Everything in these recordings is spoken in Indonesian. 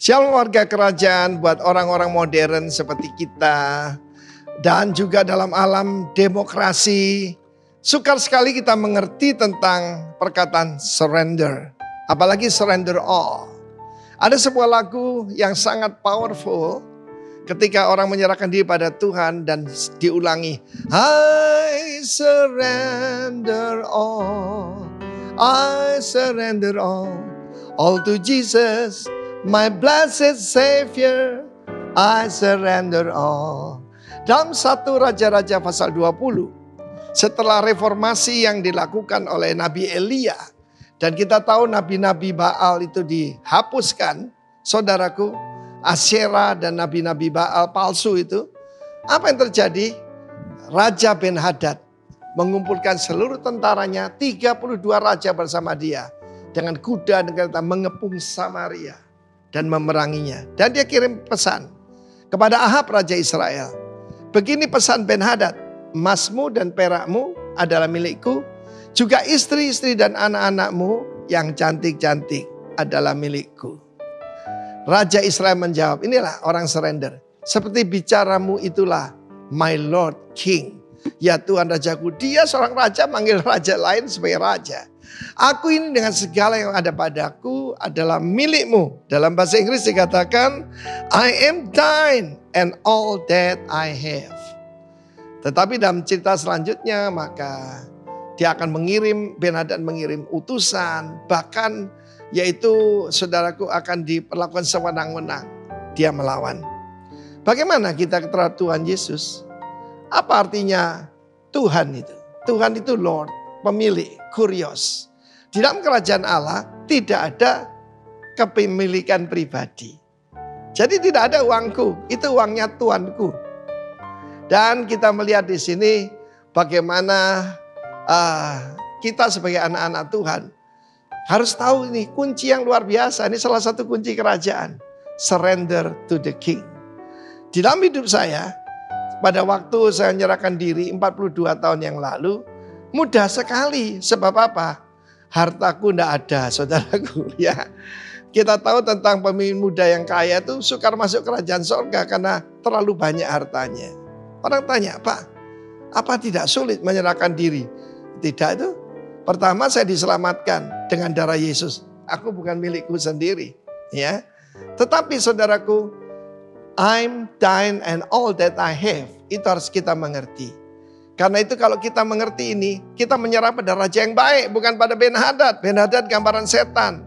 Shalom warga kerajaan buat orang-orang modern seperti kita. Dan juga dalam alam demokrasi. Sukar sekali kita mengerti tentang perkataan surrender. Apalagi surrender all. Ada sebuah lagu yang sangat powerful. Ketika orang menyerahkan diri pada Tuhan dan diulangi. I surrender all. I surrender all. All to Jesus. My blessed Savior. I surrender all. Dalam 1 Raja-Raja pasal 20, setelah reformasi yang dilakukan oleh Nabi Elia, dan kita tahu nabi-nabi Baal itu dihapuskan, saudaraku, Asyera dan nabi-nabi Baal palsu itu, apa yang terjadi? Raja Ben-Hadad mengumpulkan seluruh tentaranya, 32 raja bersama dia, dengan kuda dan kereta mengepung Samaria dan memeranginya. Dan dia kirim pesan kepada Ahab Raja Israel. Begini pesan Ben-Hadad, emasmu dan perakmu adalah milikku, juga istri-istri dan anak-anakmu yang cantik-cantik adalah milikku. Raja Israel menjawab, inilah orang surrender. Seperti bicaramu itulah my Lord King. Ya Tuhan Rajaku, dia seorang raja manggil raja lain sebagai raja. Aku ini dengan segala yang ada padaku adalah milikmu. Dalam bahasa Inggris dikatakan, I am thine and all that I have. Tetapi dalam cerita selanjutnya maka dia akan mengirim, Ben-Hadad mengirim utusan. Bahkan yaitu saudaraku akan diperlakukan sewenang-wenang. Dia melawan. Bagaimana kita terhadap Tuhan Yesus? Apa artinya Tuhan itu? Tuhan itu Lord, pemilik, kurios. Di dalam kerajaan Allah tidak ada kepemilikan pribadi. Jadi tidak ada uangku, itu uangnya Tuanku. Dan kita melihat di sini bagaimana kita sebagai anak-anak Tuhan harus tahu ini kunci yang luar biasa. Ini salah satu kunci kerajaan. Surrender to the King. Di dalam hidup saya, pada waktu saya menyerahkan diri 42 tahun yang lalu, mudah sekali. Sebab apa? Hartaku tidak ada, saudaraku. Ya, kita tahu tentang pemimpin muda yang kaya itu sukar masuk kerajaan sorga karena terlalu banyak hartanya. Orang tanya, Pak, apa tidak sulit menyerahkan diri? Tidak itu. Pertama saya diselamatkan dengan darah Yesus. Aku bukan milikku sendiri. Ya, tetapi saudaraku, I'm thine and all that I have. Itu harus kita mengerti. Karena itu kalau kita mengerti ini, kita menyerah pada raja yang baik, bukan pada Ben-Hadad. Ben-Hadad gambaran setan.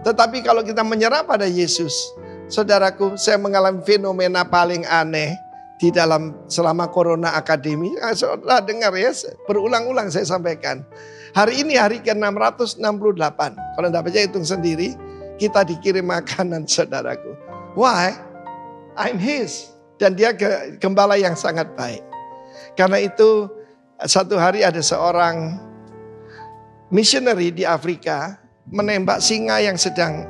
Tetapi kalau kita menyerah pada Yesus, saudaraku, saya mengalami fenomena paling aneh di dalam selama Corona Academy. Saudara dengar ya, berulang-ulang saya sampaikan. Hari ini hari ke-668. Kalau tidak percaya hitung sendiri, kita dikirim makanan, saudaraku. Why? I'm his. Dan dia gembala yang sangat baik. Karena itu satu hari ada seorang missionary di Afrika menembak singa yang sedang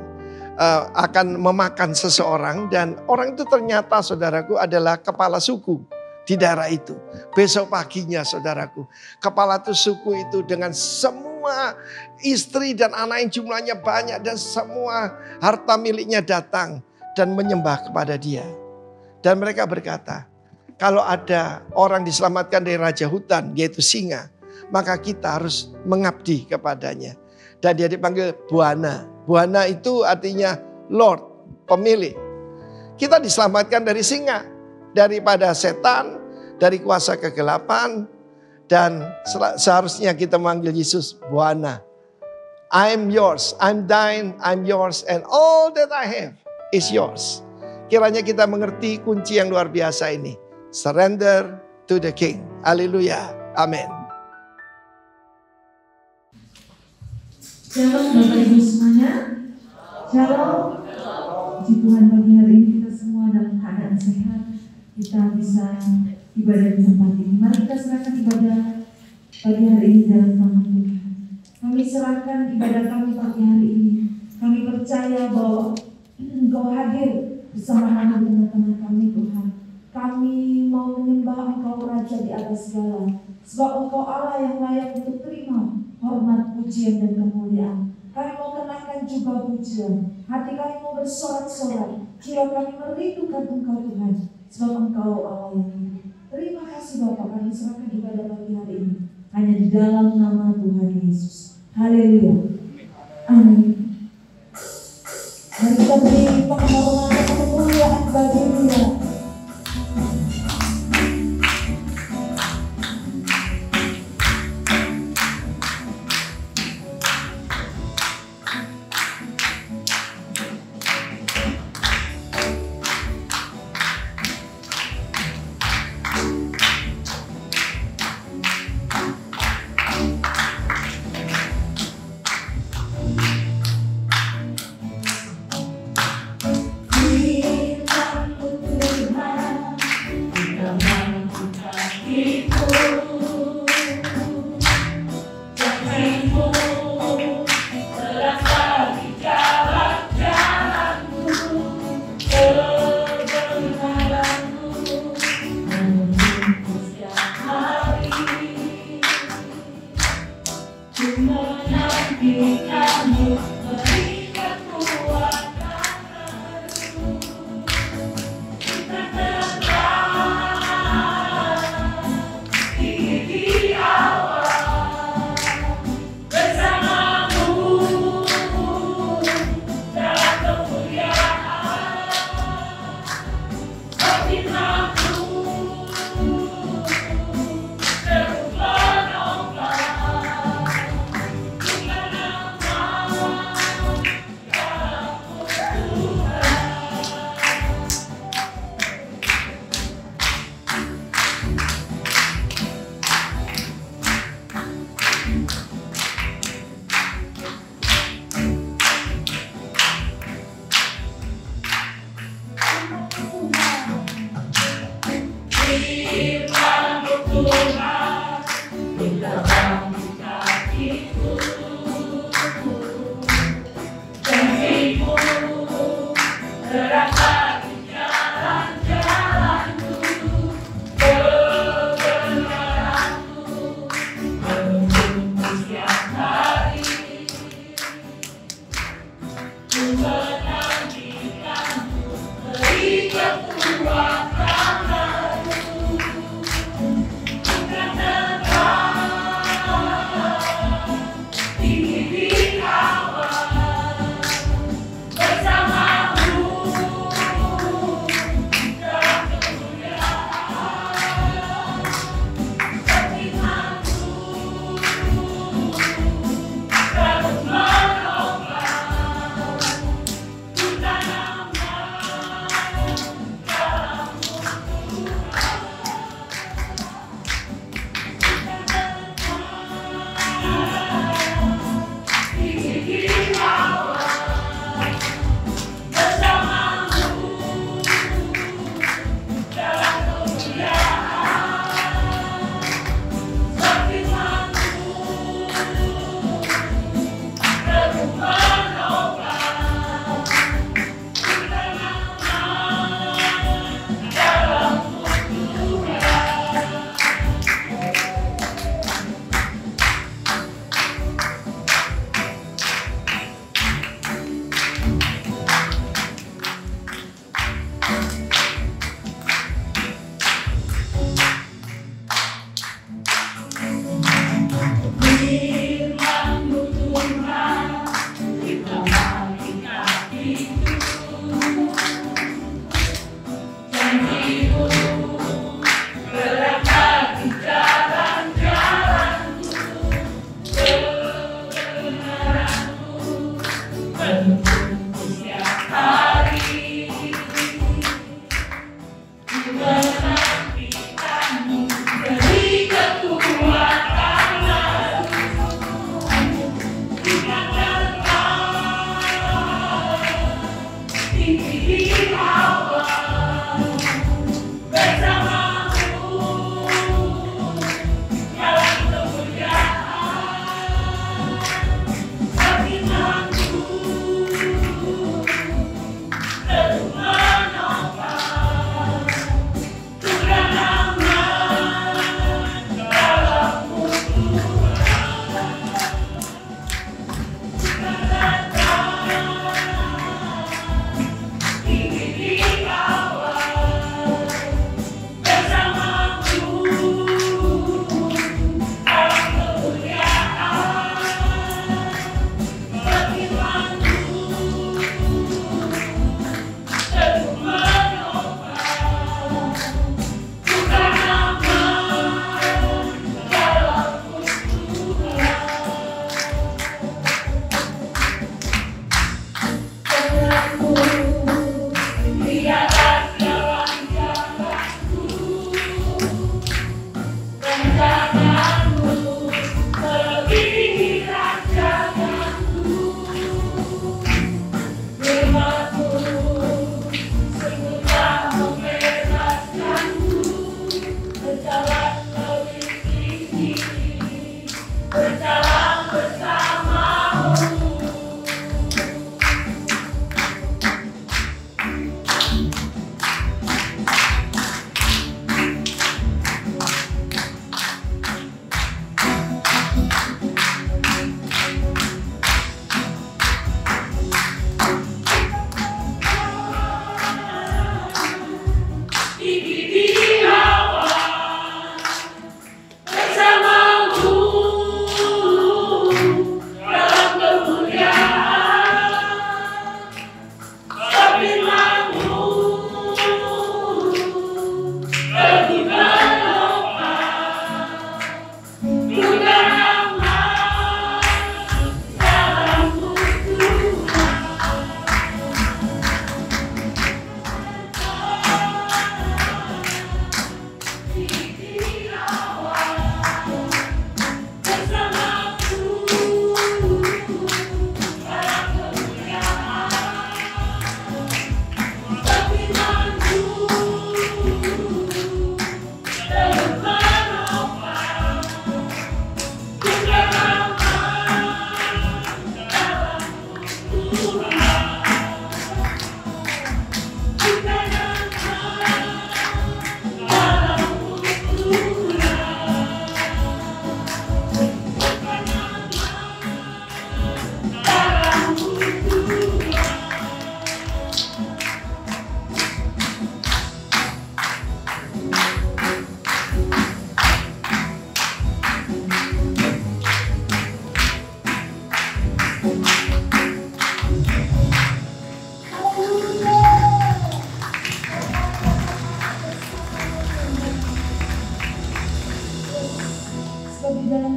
akan memakan seseorang. Dan orang itu ternyata saudaraku adalah kepala suku di daerah itu. Besok paginya saudaraku, kepala suku itu dengan semua istri dan anak yang jumlahnya banyak dan semua harta miliknya datang dan menyembah kepada dia. Dan mereka berkata, kalau ada orang diselamatkan dari raja hutan, yaitu singa, maka kita harus mengabdi kepadanya. Dan dia dipanggil Bwana. Bwana itu artinya Lord, pemilik. Kita diselamatkan dari singa, daripada setan, dari kuasa kegelapan. Dan seharusnya kita memanggil Yesus Bwana. I'm yours, I'm thine, I'm yours, and all that I have is yours. Kiranya kita mengerti kunci yang luar biasa ini. Surrender to the King. Haleluya. Amin. Shalom Bapak Ibu semuanya. Shalom. Puji Tuhan pagi hari ini kita semua dalam keadaan sehat. Kita bisa ibadah di tempat ini. Mari kita serahkan ibadah pagi hari ini dalam tangan Tuhan. Kami serahkan ibadah kami pagi hari ini. Kami percaya bahwa Engkau hadir bersama kami dengan teman kami Tuhan. Kami mau menyembah Engkau Raja di atas segala. Sebab Engkau Allah yang layak untuk terima hormat, pujian dan kemuliaan. Kami mau kenakan juga pujian. Hati kami mau bersorak-sorai. Jiwa kami merindukan Engkau Tuhan. Sebab Engkau Allah yang hidup. Terima kasih Bapak, kami serahkan ibadah pagi hari ini. Hanya di dalam nama Tuhan Yesus. Haleluya. Amin. Mari kita beri penghormatan dan kemuliaan bagi Dia.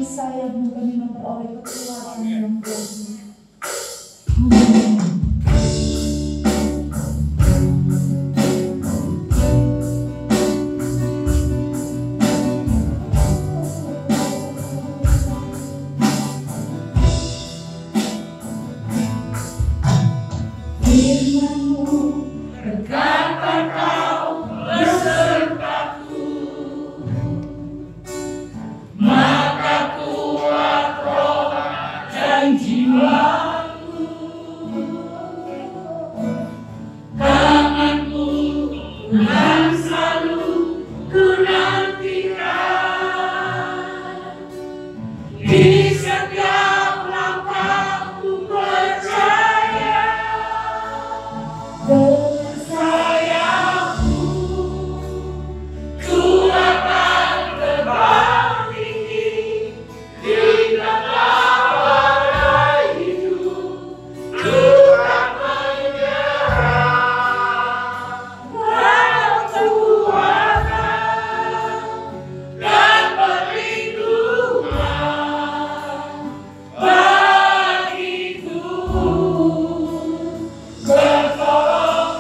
sayap-Mu kami memperoleh kekuatan dalam Tuhan. Amin. Bertolong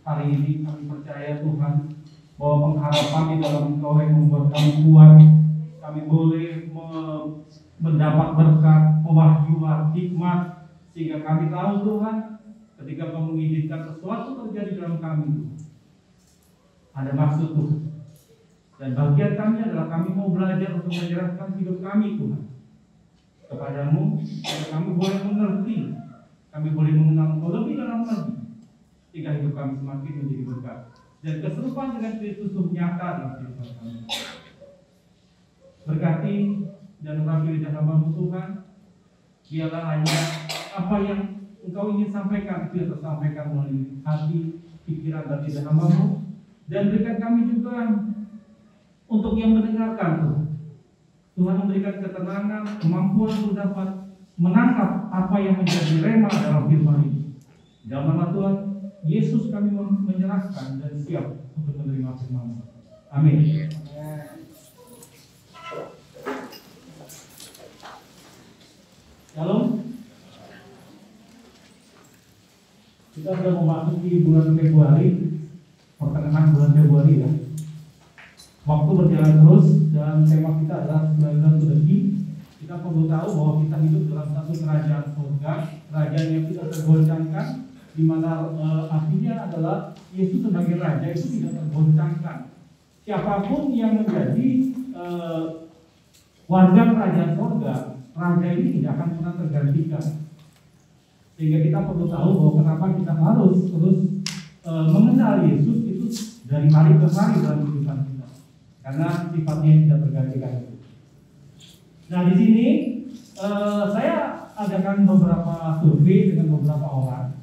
hari ini kami percaya Tuhan bahwa pengharapan di dalam Engkau yang membuat kami kuat. Kami boleh mendapat berkat, pewahyuan, hikmat, sehingga kami tahu Tuhan, ketika Kau mengizinkan sesuatu terjadi dalam kami, ada maksud Tuhan. Dan bagian kami adalah kami mau belajar untuk menyerahkan hidup kami Tuhan kepadamu, sehingga kami boleh mengerti, kami boleh mengenal Engkau lebih dalam lagi, sehingga hidup kami semakin menjadi berkat. Dan keserupaan dengan Kristus nyata dalam kehidupan kami. Berkati dan urapi lidah hamba-Mu Tuhan, biarlah hanya apa yang Engkau ingin sampaikan itu yang tersampaikan melalui hati, pikiran dan lidah hamba-Mu. Dan berikan kami juga untuk yang mendengarkan Tuhan. Tuhan memberikan ketenangan, kemampuan untuk dapat menangkap apa yang menjadi rema dalam firman ini. Dalam nama Tuhan Yesus kami menyerahkan dan siap untuk menerima firman. Amin. Shalom. Kita sudah memasuki bulan Februari, pertengahan bulan Februari ya. Waktu berjalan terus dan tema kita adalah 19 Sedeki. Kita perlu tahu bahwa kita hidup dalam satu kerajaan surga, kerajaan yang tidak tergoncangkan, di mana artinya adalah Yesus sebagai raja itu tidak tergoncangkan. Siapapun yang menjadi warga kerajaan surga, raja ini tidak akan pernah tergantikan. Sehingga kita perlu tahu bahwa kenapa kita harus terus mengenal Yesus itu dari hari ke hari dalam kehidupan kita, karena sifatnya yang tidak tergantikan. Nah di sini saya adakan beberapa survei dengan beberapa orang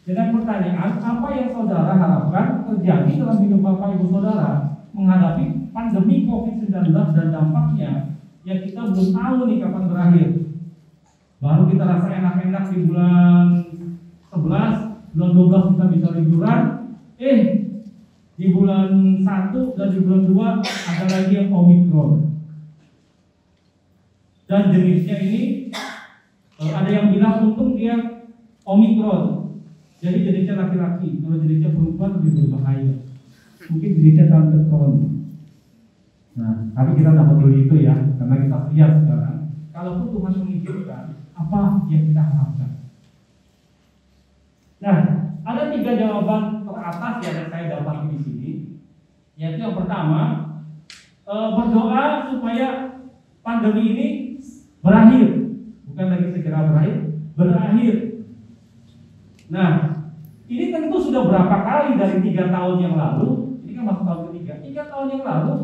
dengan pertanyaan, apa yang saudara harapkan terjadi dalam hidup Bapak Ibu Saudara menghadapi pandemi COVID-19 dan dampaknya yang kita belum tahu nih kapan berakhir. Baru kita rasa enak-enak di bulan 11, bulan 12 kita bisa liburan. Di bulan 1 dan di bulan 2 ada lagi yang Omikron. Dan jenisnya ini ada yang bilang untung dia Omikron. Jadi jenisnya laki-laki, kalau jenisnya perempuan lebih berbahaya. Mungkin jenisnya Tante Kron. Nah, tapi kita dapat dulu itu ya, karena kita lihat sekarang. Kalaupun Tuhan mengizinkan, apa yang kita harapkan? Nah, ada 3 jawaban teratas yang saya dapat di sini. Yaitu yang pertama, berdoa supaya pandemi ini berakhir, bukan lagi segera berakhir. Nah, ini tentu sudah berapa kali dari 3 tahun yang lalu, ini kan masuk tahun ketiga, 3 tahun yang lalu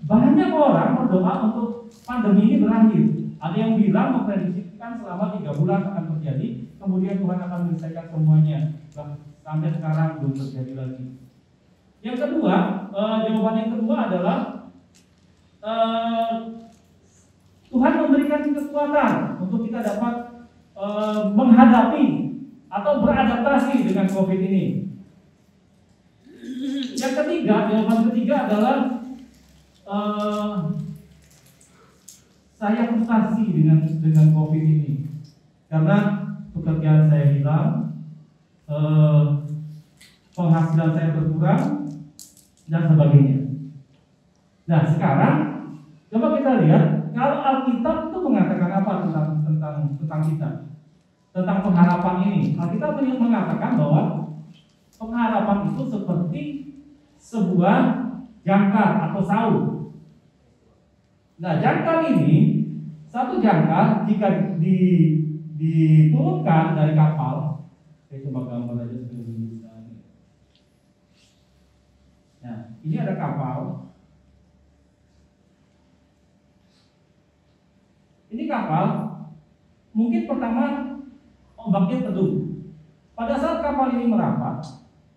banyak orang berdoa untuk pandemi ini berakhir. Ada yang bilang memprediksikan selama 3 bulan akan terjadi, kemudian Tuhan akan menyelesaikan semuanya. Sampai sekarang belum terjadi lagi. Yang kedua, jawaban yang kedua adalah Tuhan memberikan kekuatan untuk kita dapat menghadapi atau beradaptasi dengan COVID ini. Yang ketiga, jawaban ketiga adalah saya frustasi dengan COVID ini karena pekerjaan saya hilang, penghasilan saya berkurang dan sebagainya. Nah sekarang coba kita lihat kalau Alkitab itu mengatakan apa tentang kita, tentang pengharapan ini. Alkitab mengatakan bahwa pengharapan itu seperti sebuah jangkar atau saut. Nah jangkar ini, satu jangkar jika diturunkan dari kapal, saya coba gambar aja sebelum bisa. Nah ini ada kapal. Ini kapal mungkin pertama ombaknya teduh. Pada saat kapal ini merapat,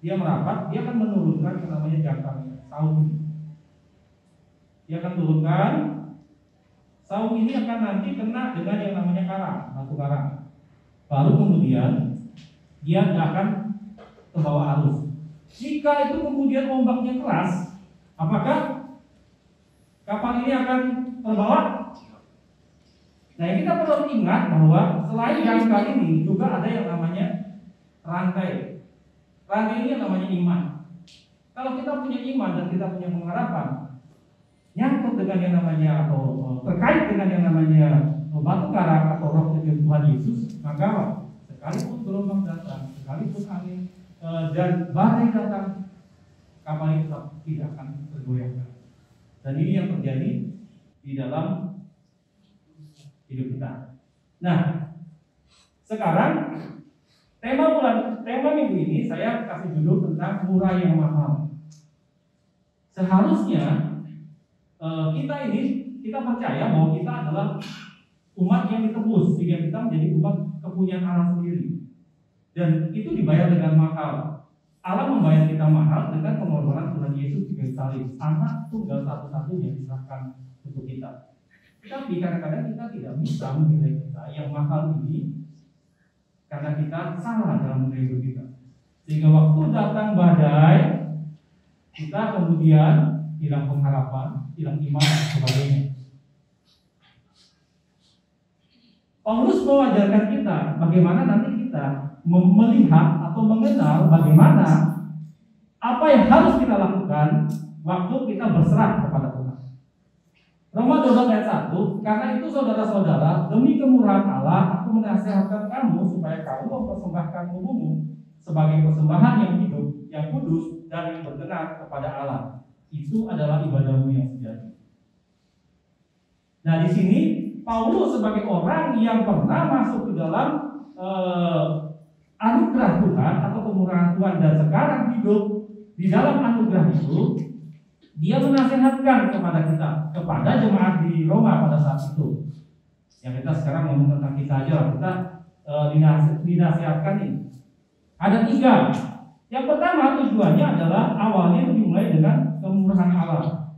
dia akan menurunkan yang namanya jangkarnya, saut ini. Dia akan turunkan, saut ini akan nanti kena dengan yang namanya karang, batu karang. Baru kemudian dia akan terbawa arus. Jika itu kemudian ombaknya keras, apakah kapal ini akan terbawa? Nah kita perlu ingat bahwa selain jangkar ini juga ada yang namanya rantai. Rantai ini yang namanya iman. Kalau kita punya iman dan kita punya pengharapan, nyangkut dengan yang namanya atau terkait dengan yang namanya batu karang atau roh Tuhan Yesus, maka sekalipun gelombang datang, sekalipun angin dan badai datang, kapal itu tidak akan tergoyahkan. Dan ini yang terjadi di dalam hidup kita. Nah, sekarang tema minggu ini saya kasih judul tentang murah yang mahal. Seharusnya kita percaya bahwa kita adalah umat yang ditebus, sehingga kita menjadi umat kepunyaan Allah sendiri. Dan itu dibayar dengan mahal. Allah membayar kita mahal dengan pengorbanan Tuhan Yesus di kayu salib, anak tunggal satu-satunya diserahkan untuk kita. Tapi kadang-kadang kita tidak bisa menilai kita yang mahal ini karena kita salah dalam menilai hidup kita. Sehingga waktu datang badai, kita kemudian hilang pengharapan, hilang iman dan sebagainya. Paulus mengajarkan kita bagaimana nanti kita melihat atau mengenal bagaimana apa yang harus kita lakukan waktu kita berserah kepada Tuhan. Roma 12 ayat 1, karena itu saudara-saudara, demi kemurahan Allah, aku menasihatkan kamu supaya kamu mempersembahkan tubuhmu sebagai persembahan yang hidup, yang kudus, dan yang berkenan kepada Allah. Itu adalah ibadahmu yang sejati. Nah, di sini Paulus sebagai orang yang pernah masuk ke dalam anugerah Tuhan atau kemurahan Tuhan dan sekarang hidup di dalam anugerah itu, dia menasihatkan kepada jemaat di Roma pada saat itu. Yang kita sekarang ngomong tentang kita aja, kita dinasihatkan ini. Ada 3. Yang pertama tujuannya adalah awalnya dimulai dengan kemurahan Allah.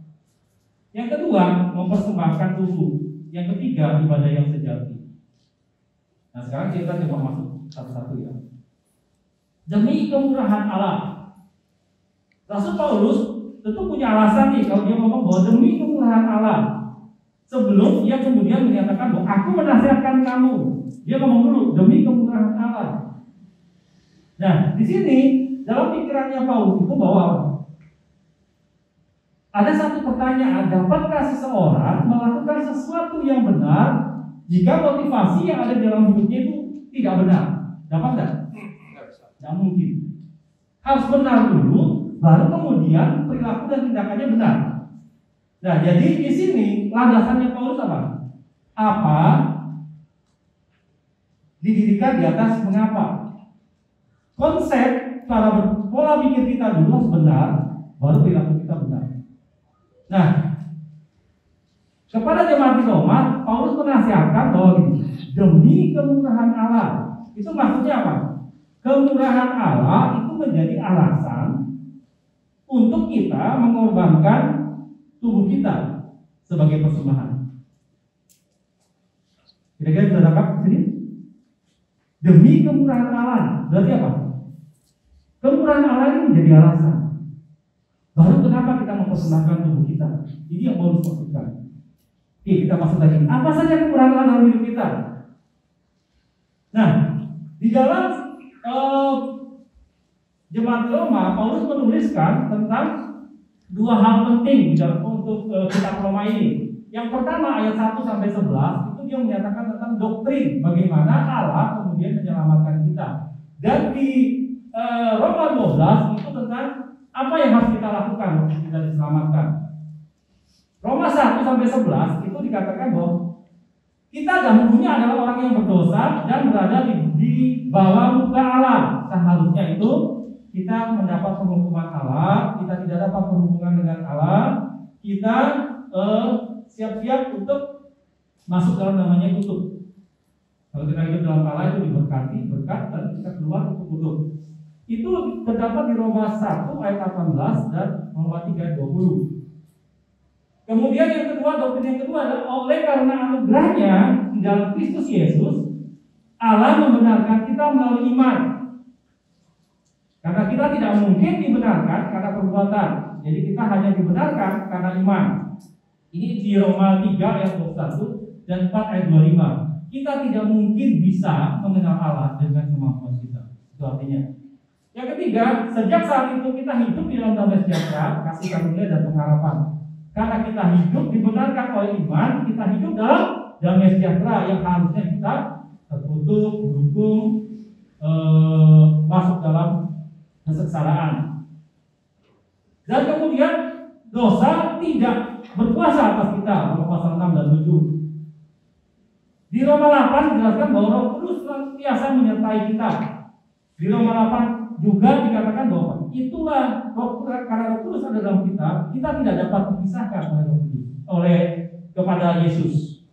Yang kedua mempersembahkan tubuh. Yang ketiga ibadah yang sejati. Nah sekarang kita coba masuk satu-satu ya. Demi kemurahan Allah. Rasul Paulus tentu punya alasan nih kalau dia ngomong bahwa demi kemurahan Allah. Sebelum dia kemudian menyatakan bahwa aku menasihatkan kamu. Dia ngomong dulu demi kemurahan Allah. Nah di sini dalam pikirannya Paulus itu bahwa ada satu pertanyaan, dapatkah seseorang melakukan sesuatu yang benar jika motivasi yang ada di dalam hidupnya itu tidak benar? Dapat nggak? Tidak mungkin. Harus benar dulu, baru kemudian perilaku dan tindakannya benar. Nah, jadi di sini landasannya Paulus apa? Apa didirikan di atas mengapa? Konsep cara pola pikir kita dulu harus benar, baru perilaku kita benar. Nah, kepada jemaat di Roma, Paulus menasihatkan bahwa demi kemurahan Allah. Itu maksudnya apa? Kemurahan Allah itu menjadi alasan untuk kita mengorbankan tubuh kita sebagai persembahan. Kira-kira sudah dapat sini? Demi kemurahan Allah. Berarti apa? Kemurahan Allah ini menjadi alasan. Baru kenapa kita mempersembahkan tubuh kita? Ini yang Paulus maksudkan. Oke, kita masuk lagi. Apa saja kemurahan Allah dalam hidup kita? Nah, di dalam jemaat Roma, Paulus menuliskan tentang 2 hal penting untuk kitab Roma ini. Yang pertama ayat 1 sampai 11 itu dia menyatakan tentang doktrin bagaimana Allah kemudian menyelamatkan kita. Dan di Roma 12 itu tentang apa yang harus kita lakukan untuk kita diselamatkan. Roma 1 sampai 11 itu dikatakan bahwa kita dahulunya adalah orang yang berdosa dan berada di bawah muka Allah. Seharusnya itu kita mendapat penghukuman Allah, kita tidak dapat berhubungan dengan Allah, kita siap-siap untuk masuk dalam namanya kutub. Kalau kita hidup dalam Allah itu diberkati, berkat, dan kita keluar untuk kutub. Itu terdapat di Roma 1 ayat 18 dan Roma 3 ayat 20. Kemudian doktrin yang kedua adalah oleh karena anugerahnya di dalam Kristus Yesus, Allah membenarkan kita melalui iman. Karena kita tidak mungkin dibenarkan karena perbuatan. Jadi kita hanya dibenarkan karena iman. Ini di Roma 3 ayat 21 dan 4 ayat 25. Kita tidak mungkin bisa mengenal Allah dengan kemampuan kita. Itu artinya Yang ketiga, sejak saat itu kita hidup di dalam damai sejahtera, kasih karunia dan pengharapan. Karena kita hidup dibenarkan oleh iman, kita hidup dalam damai sejahtera yang harusnya kita tertutup, didukung, masuk dalam kesengsaraan. Dan kemudian dosa tidak berkuasa atas kita, Roma pasal 6 dan 7. Di Roma 8 dijelaskan bahwa Roh Kudus senantiasa menyertai kita. Di Roma 8 juga dikatakan bahwa itulah karena Roh Kudus ada dalam kita tidak dapat dipisahkan oleh Roh Kudus, kepada Yesus.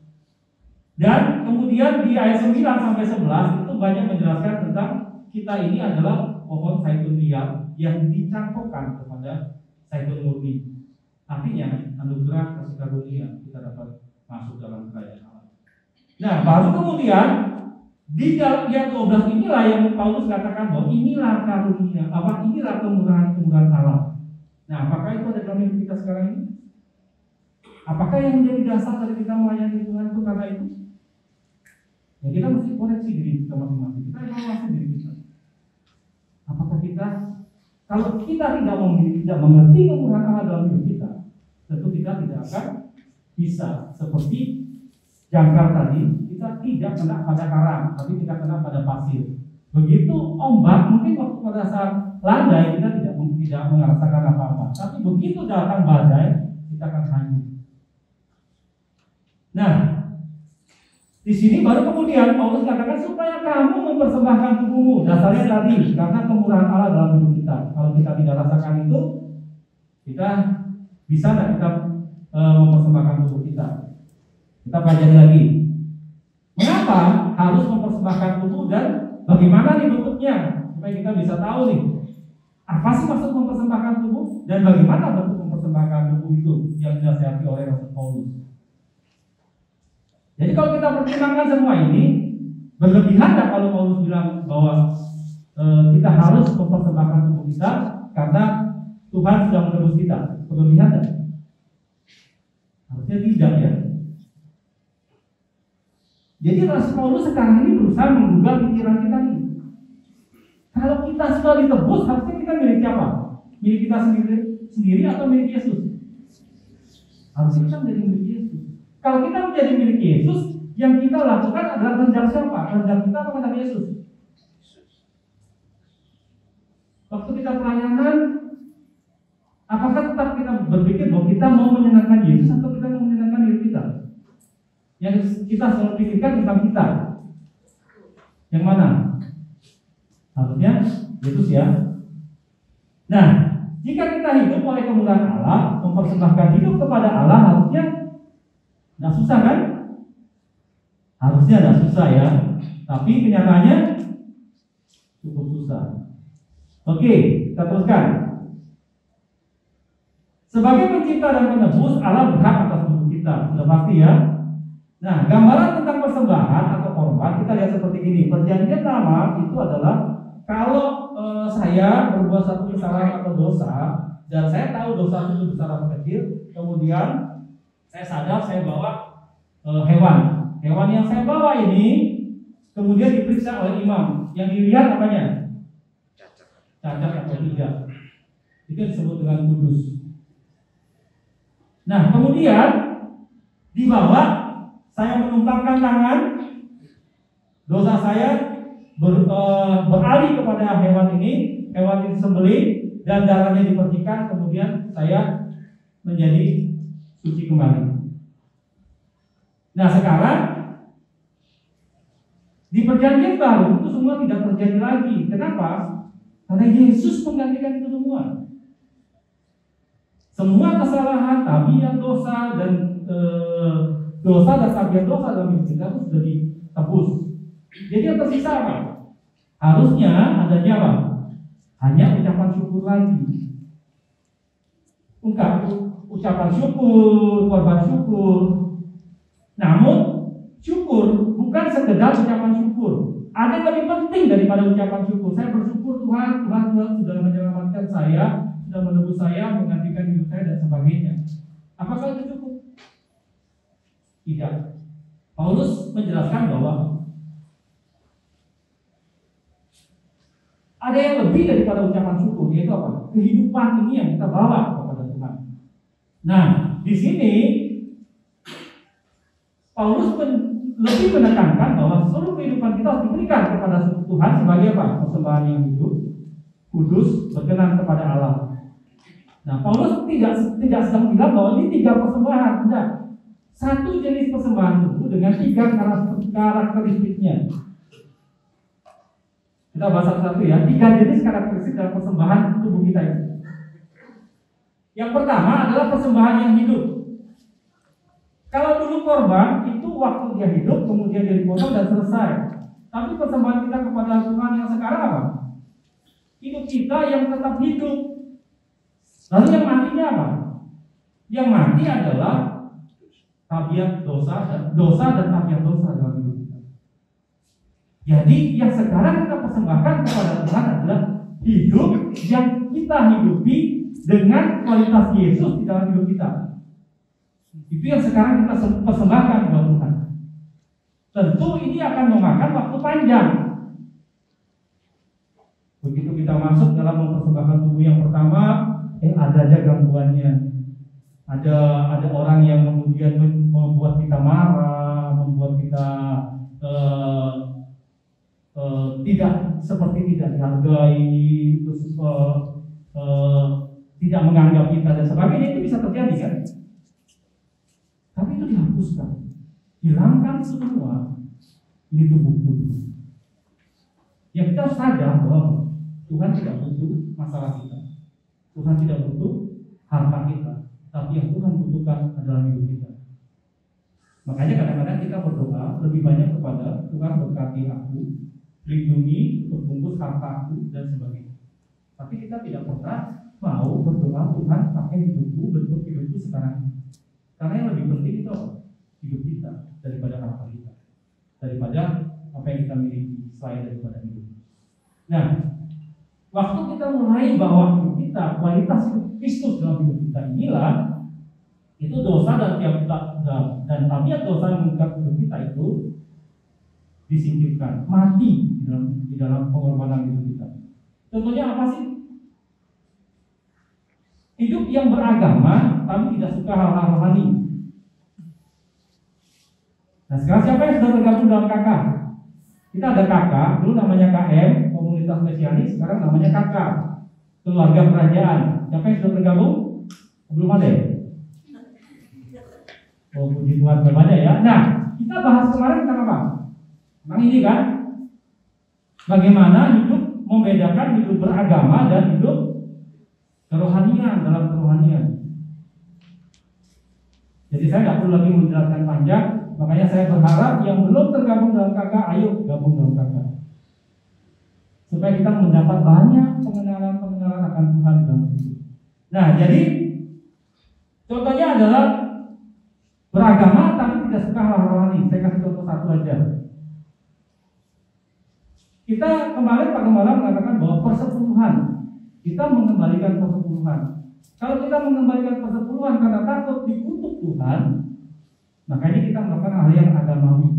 Dan kemudian di ayat 9 sampai 11 itu banyak menjelaskan tentang kita ini adalah pohon zaitun liar yang dicangkokkan kepada zaitun murni. Artinya anugerah kasih karunia kita dapat masuk dalam kerajaan Allah. Nah, baru kemudian di dalam ayat 12 inilah yang Paulus katakan bahwa inilah karunia, inilah kemurahan Allah. Nah, apakah itu ada dalam hidup kita sekarang ini? Apakah yang menjadi dasar dari kita melayani Tuhan itu karena itu? Ya, kita mesti koreksi diri kita masing-masing. Kita evaluasi diri kita. Apakah kita, kalau kita tidak mengerti kemurahan Allah dalam hidup kita, tentu kita tidak akan bisa seperti jangkar tadi, kita tidak kena pada karang, tapi kita kena pada pasir. Begitu ombak, mungkin waktu pada saat landai kita tidak merasakan apa-apa, tapi begitu datang badai, kita akan hanyut. Nah, di sini baru kemudian Paulus katakan supaya kamu mempersembahkan tubuhmu. Dasarnya tadi karena kemurahan Allah dalam hidup kita. Kalau kita tidak rasakan itu, kita bisa tidak kita mempersembahkan tubuh kita. Kita pelajari lagi. Mengapa harus mempersembahkan tubuh dan bagaimana nih bentuknya? Supaya kita bisa tahu nih, apa sih maksud mempersembahkan tubuh dan bagaimana bentuk mempersembahkan tubuh itu yang dinasihati oleh Rasul Paulus. Jadi kalau kita pertimbangkan semua ini, berlebihan tak kalau Paulus bilang bahwa kita harus mempersembahkan tubuh kita karena Tuhan sudah menebus kita? Berlebihan tak? Harusnya tidak ya. Jadi Rasul Paulus sekarang ini berusaha menggugah pikiran kita nih. Kalau kita sudah ditebus, harusnya kita milik siapa? Milik kita sendiri atau milik Yesus? Harusnya kita menjadi milik Yesus. Kalau kita menjadi milik Yesus, yang kita lakukan adalah kehendak siapa? Kehendak kita atau kehendak Yesus? Waktu kita pelayanan, apakah tetap kita berpikir bahwa kita mau menyenangkan Yesus atau kita mau menyenangkan diri kita? Yang kita selalu pikirkan tentang kita. Yang mana? Harusnya Yesus ya. Nah, jika kita hidup oleh kemurahan Allah, mempersembahkan hidup kepada Allah, harusnya tidak susah kan? Harusnya tidak susah ya. Tapi kenyataannya cukup susah. Oke, kita teruskan. Sebagai pencipta dan penebus, Allah berhak atas tubuh kita. Sudah pasti ya. Nah, gambaran tentang persembahan atau korban kita lihat seperti ini. Perjanjian lama itu adalah kalau saya berbuat satu kesalahan atau dosa dan saya tahu dosa itu besar atau kecil, kemudian saya sadar saya bawa hewan. Hewan yang saya bawa ini kemudian diperiksa oleh imam. Yang dilihat apanya? Cacat atau tidak. Itu disebut dengan kudus. Nah, kemudian dibawa, saya menumpangkan tangan, dosa saya beralih kepada hewan ini disembelih dan darahnya dipercikan, kemudian saya menjadi suci kembali. Nah, sekarang di perjanjian baru itu semua tidak terjadi lagi. Kenapa? Karena Yesus menggantikan itu semua. Semua kesalahan, tabiat dosa dan tabiat dosa dalam hidup kita itu sudah ditebus. Jadi yang tersisa apa? Harusnya adanya apa? Hanya ucapan syukur lagi. Ucapan syukur, korban syukur. Namun syukur bukan sekedar ucapan syukur. Ada yang lebih penting daripada ucapan syukur. Saya bersyukur Tuhan sudah menyelamatkan saya, sudah menebus saya, menggantikan hidup saya dan sebagainya. Apakah itu cukup? Tidak. Paulus menjelaskan bahwa Ada yang lebih daripada ucapan syukur, yaitu apa? Kehidupan ini yang kita bawa kepada Tuhan. Nah, di sini Paulus lebih menekankan bahwa seluruh kehidupan kita harus diberikan kepada Tuhan sebagai apa? Persembahan yang hidup, kudus, berkenan kepada Allah. Nah, Paulus tidak sedang bilang bahwa ini 3 persembahan, tidak. Satu jenis persembahan itu dengan 3 karakteristiknya. Kita bahas satu-satu ya. 3 jenis karakteristik dalam persembahan tubuh kita ini. Yang pertama adalah persembahan yang hidup. Kalau dulu korban itu waktu dia hidup, kemudian dia dipotong dan selesai. Tapi persembahan kita kepada Tuhan yang sekarang apa? Hidup kita yang tetap hidup. Lalu yang matinya apa? Yang mati adalah tabiat dosa dan tabiat dosa dalam hidup kita. Jadi yang sekarang kita persembahkan kepada Tuhan adalah hidup yang kita hidupi dengan kualitas Yesus di dalam hidup kita. Itu yang sekarang kita persembahkan kepada Tuhan. Tentu ini akan memakan waktu panjang. Begitu kita masuk dalam mempersembahkan tubuh yang pertama, ada aja gangguannya. Ada orang yang kemudian membuat kita marah, membuat kita tidak dihargai, terus tidak menganggap kita dan sebagainya. Itu bisa terjadi kan? Tapi itu dihapuskan, hilangkan semua. Ini tubuh. Yang kita sadar bahwa Tuhan tidak butuh masalah kita, Tuhan tidak butuh harta kita, tapi yang Tuhan butuhkan adalah hidup kita. Makanya kadang-kadang kita berdoa lebih banyak kepada Tuhan, berkati aku, lindungi, berbungkus hartaku dan sebagainya. Tapi kita tidak pernah mau berdoa, Tuhan pakai hidupku, bentuk hidupku sekarang. Karena yang lebih penting itu hidup kita daripada harta kita, daripada apa yang kita miliki selain daripada hidup. Nah, waktu kita mulai bawa hidup kita, kualitas hidup Kristus dalam hidup kita inilah, itu dosa dan tabiat dosa yang mengikat hidup kita itu disingkirkan, mati di dalam pengorbanan hidup kita. Contohnya apa sih? Hidup yang beragama tapi tidak suka hal-hal rohani. Nah, sekarang siapa yang sudah tergabung dalam KK? Kita ada KK, dulu namanya KM, Komunitas Mesianis, sekarang namanya KK, Keluarga Kerajaan. Siapa yang sudah tergabung? Belum ada ya? Oh, puji Tuhan, belum ada ya. Nah, kita bahas kemarin tentang apa? Tentang ini kan? Bagaimana hidup membedakan hidup beragama dan hidup kerohanian, dalam kerohanian. Jadi saya nggak perlu lagi menjelaskan panjang. Makanya saya berharap yang belum tergabung dalam KK, ayo gabung dalam KK. Supaya kita mendapat banyak pengenalan akan Tuhan dalam hidup. Nah, jadi contohnya adalah beragama tapi tidak suka hal rohani. Saya kasih contoh satu aja. Kita kemarin Pak Gembala mengatakan bahwa persepuluhan, kita mengembalikan persepuluhan. Kalau kita mengembalikan persepuluhan karena takut dikutuk Tuhan, makanya kita melakukan hal yang agamawi.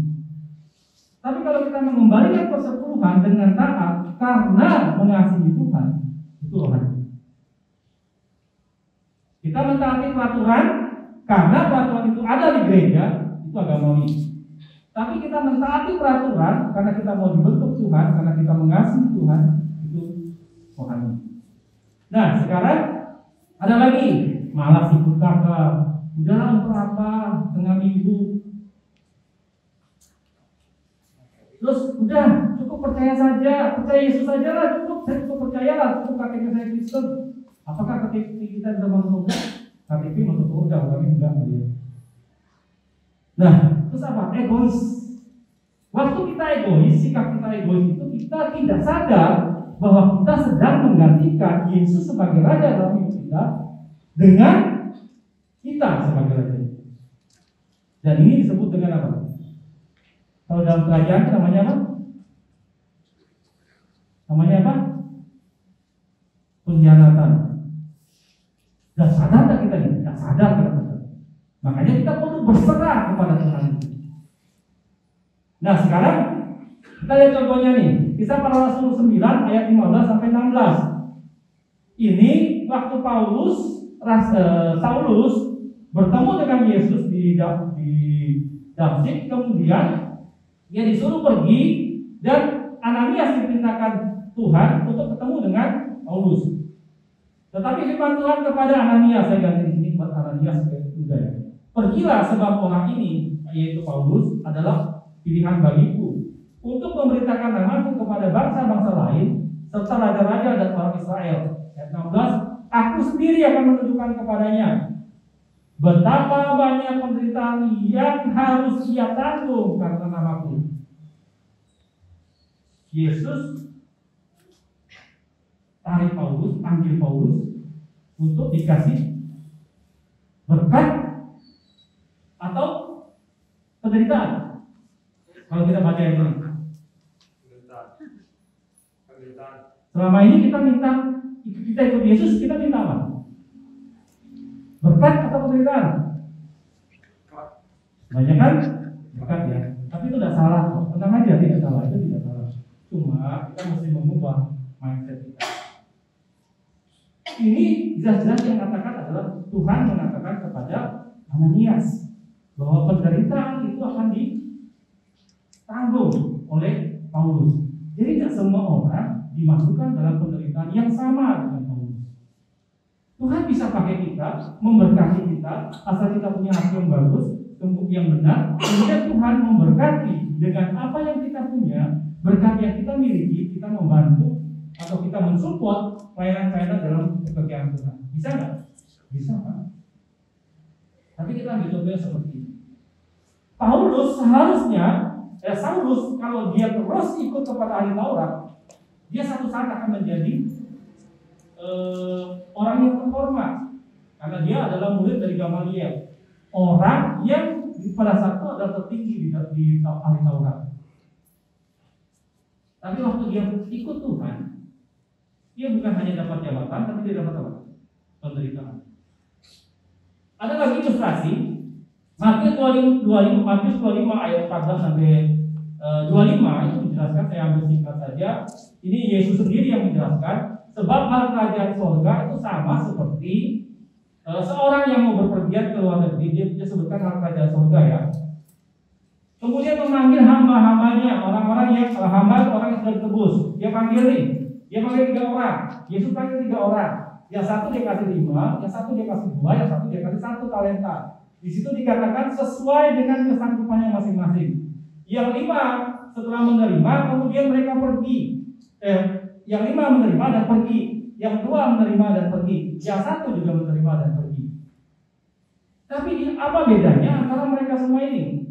Tapi kalau kita mengembalikan persepuluhan dengan taat karena mengasihi Tuhan, itu rohani. Kita mentaati peraturan karena peraturan itu ada di gereja, itu agamawi. Tapi kita mentaati peraturan karena kita mau dibentuk Tuhan, karena kita mengasihi Tuhan, itu rohani. Nah, sekarang ada lagi malas ikut kakak. Udah untuk apa tengah minggu? Terus udah cukup percaya saja, percaya Yesus saja lah, cukup. Saya cukup percaya lah, cukup KTP saya Kristen. Apakah KTP kita bisa masuk surga? KTP masuk surga, kami enggak. Nah, terus apa? Egois. Waktu kita egois, sikap kita egois itu kita tidak sadar bahwa kita sedang menggantikan Yesus sebagai Raja dalam hidup kita dengan kita sebagai Raja. Dan ini disebut dengan apa? Kalau dalam kerajaan namanya apa? Namanya apa? Pengkhianatan. Dan sadar tak kita ini? Tidak sadar kita. Makanya kita perlu berserah kepada Tuhan. Nah, sekarang kita lihat contohnya nih. Kisah Para Rasul 9 ayat 15 sampai 16. Ini waktu Saulus bertemu dengan Yesus di Damsyik, kemudian dia disuruh pergi dan Ananias diperintahkan Tuhan untuk ketemu dengan Paulus. Tetapi firman Tuhan kepada Ananias, saya ganti di sini buat Ananias juga ya. Pergilah, sebab orang ini, yaitu Paulus, adalah pilihan bagiku untuk memberitakan namaku kepada bangsa-bangsa lain serta raja-raja dan orang Israel. Ayat 16, aku sendiri akan menunjukkan kepadanya betapa banyak penderitaan yang harus ia tanggung karena namaku. Yesus tarik Paulus, panggil Paulus untuk dikasih berkat atau penderitaan. Kalau kita baca yang ini, selama ini kita ikut Yesus, kita minta apa? Berkat atau penderitaan? Banyak kan? Berkat ya. Tapi itu tidak salah kok. Tenang aja, tidak salah. Itu tidak salah. Cuma kita mesti mengubah mindset kita. Ini jelas-jelas yang katakan adalah Tuhan mengatakan kepada Ananias bahwa penderitaan itu akan ditanggung oleh Paulus. Jadi tidak semua orang dimasukkan dalam penderitaan yang sama dengan Paulus. Tuhan bisa pakai kita, memberkati kita, asal kita punya hati yang bagus, yang benar. Kemudian Tuhan memberkati dengan apa yang kita punya, berkat yang kita miliki, kita membantu atau kita mensupport pelayanan-pelayanan dalam pekerjaan Tuhan. Bisa nggak? Bisa kan? Tapi kita ambil contohnya seperti ini. Paulus seharusnya, Saulus kalau dia terus ikut kepada ahli Taurat, dia satu saat akan menjadi orang yang terhormat karena dia adalah murid dari Gamaliel, orang yang pada saat itu adalah tertinggi di ahli Taurat. Tapi waktu dia ikut Tuhan, dia bukan hanya dapat jabatan, tapi dia dapat apa? Penderitaan. Ada lagi ilustrasi, Matius 25 ayat 14 sampai 25 itu menjelaskan, saya ambil singkat saja. Ini Yesus sendiri yang menjelaskan, sebab hal kerajaan surga itu sama seperti seorang yang mau berpergian ke luar negeri. Dia sebutkan hal kerajaan surga ya. Kemudian memanggil hamba-hambanya, orang-orang yang hamba, orang yang sudah ditebus. Dia panggil 3 orang. Yesus panggil 3 orang. Yang satu dia kasih 5, yang satu dia kasih 2, yang satu dia kasih 1 talenta. Di situ dikatakan sesuai dengan kesanggupannya masing-masing. Yang 5 setelah menerima, kemudian mereka pergi. Yang 5 menerima dan pergi. Yang 2 menerima dan pergi. Yang 1 juga menerima dan pergi. Tapi apa bedanya antara mereka semua ini?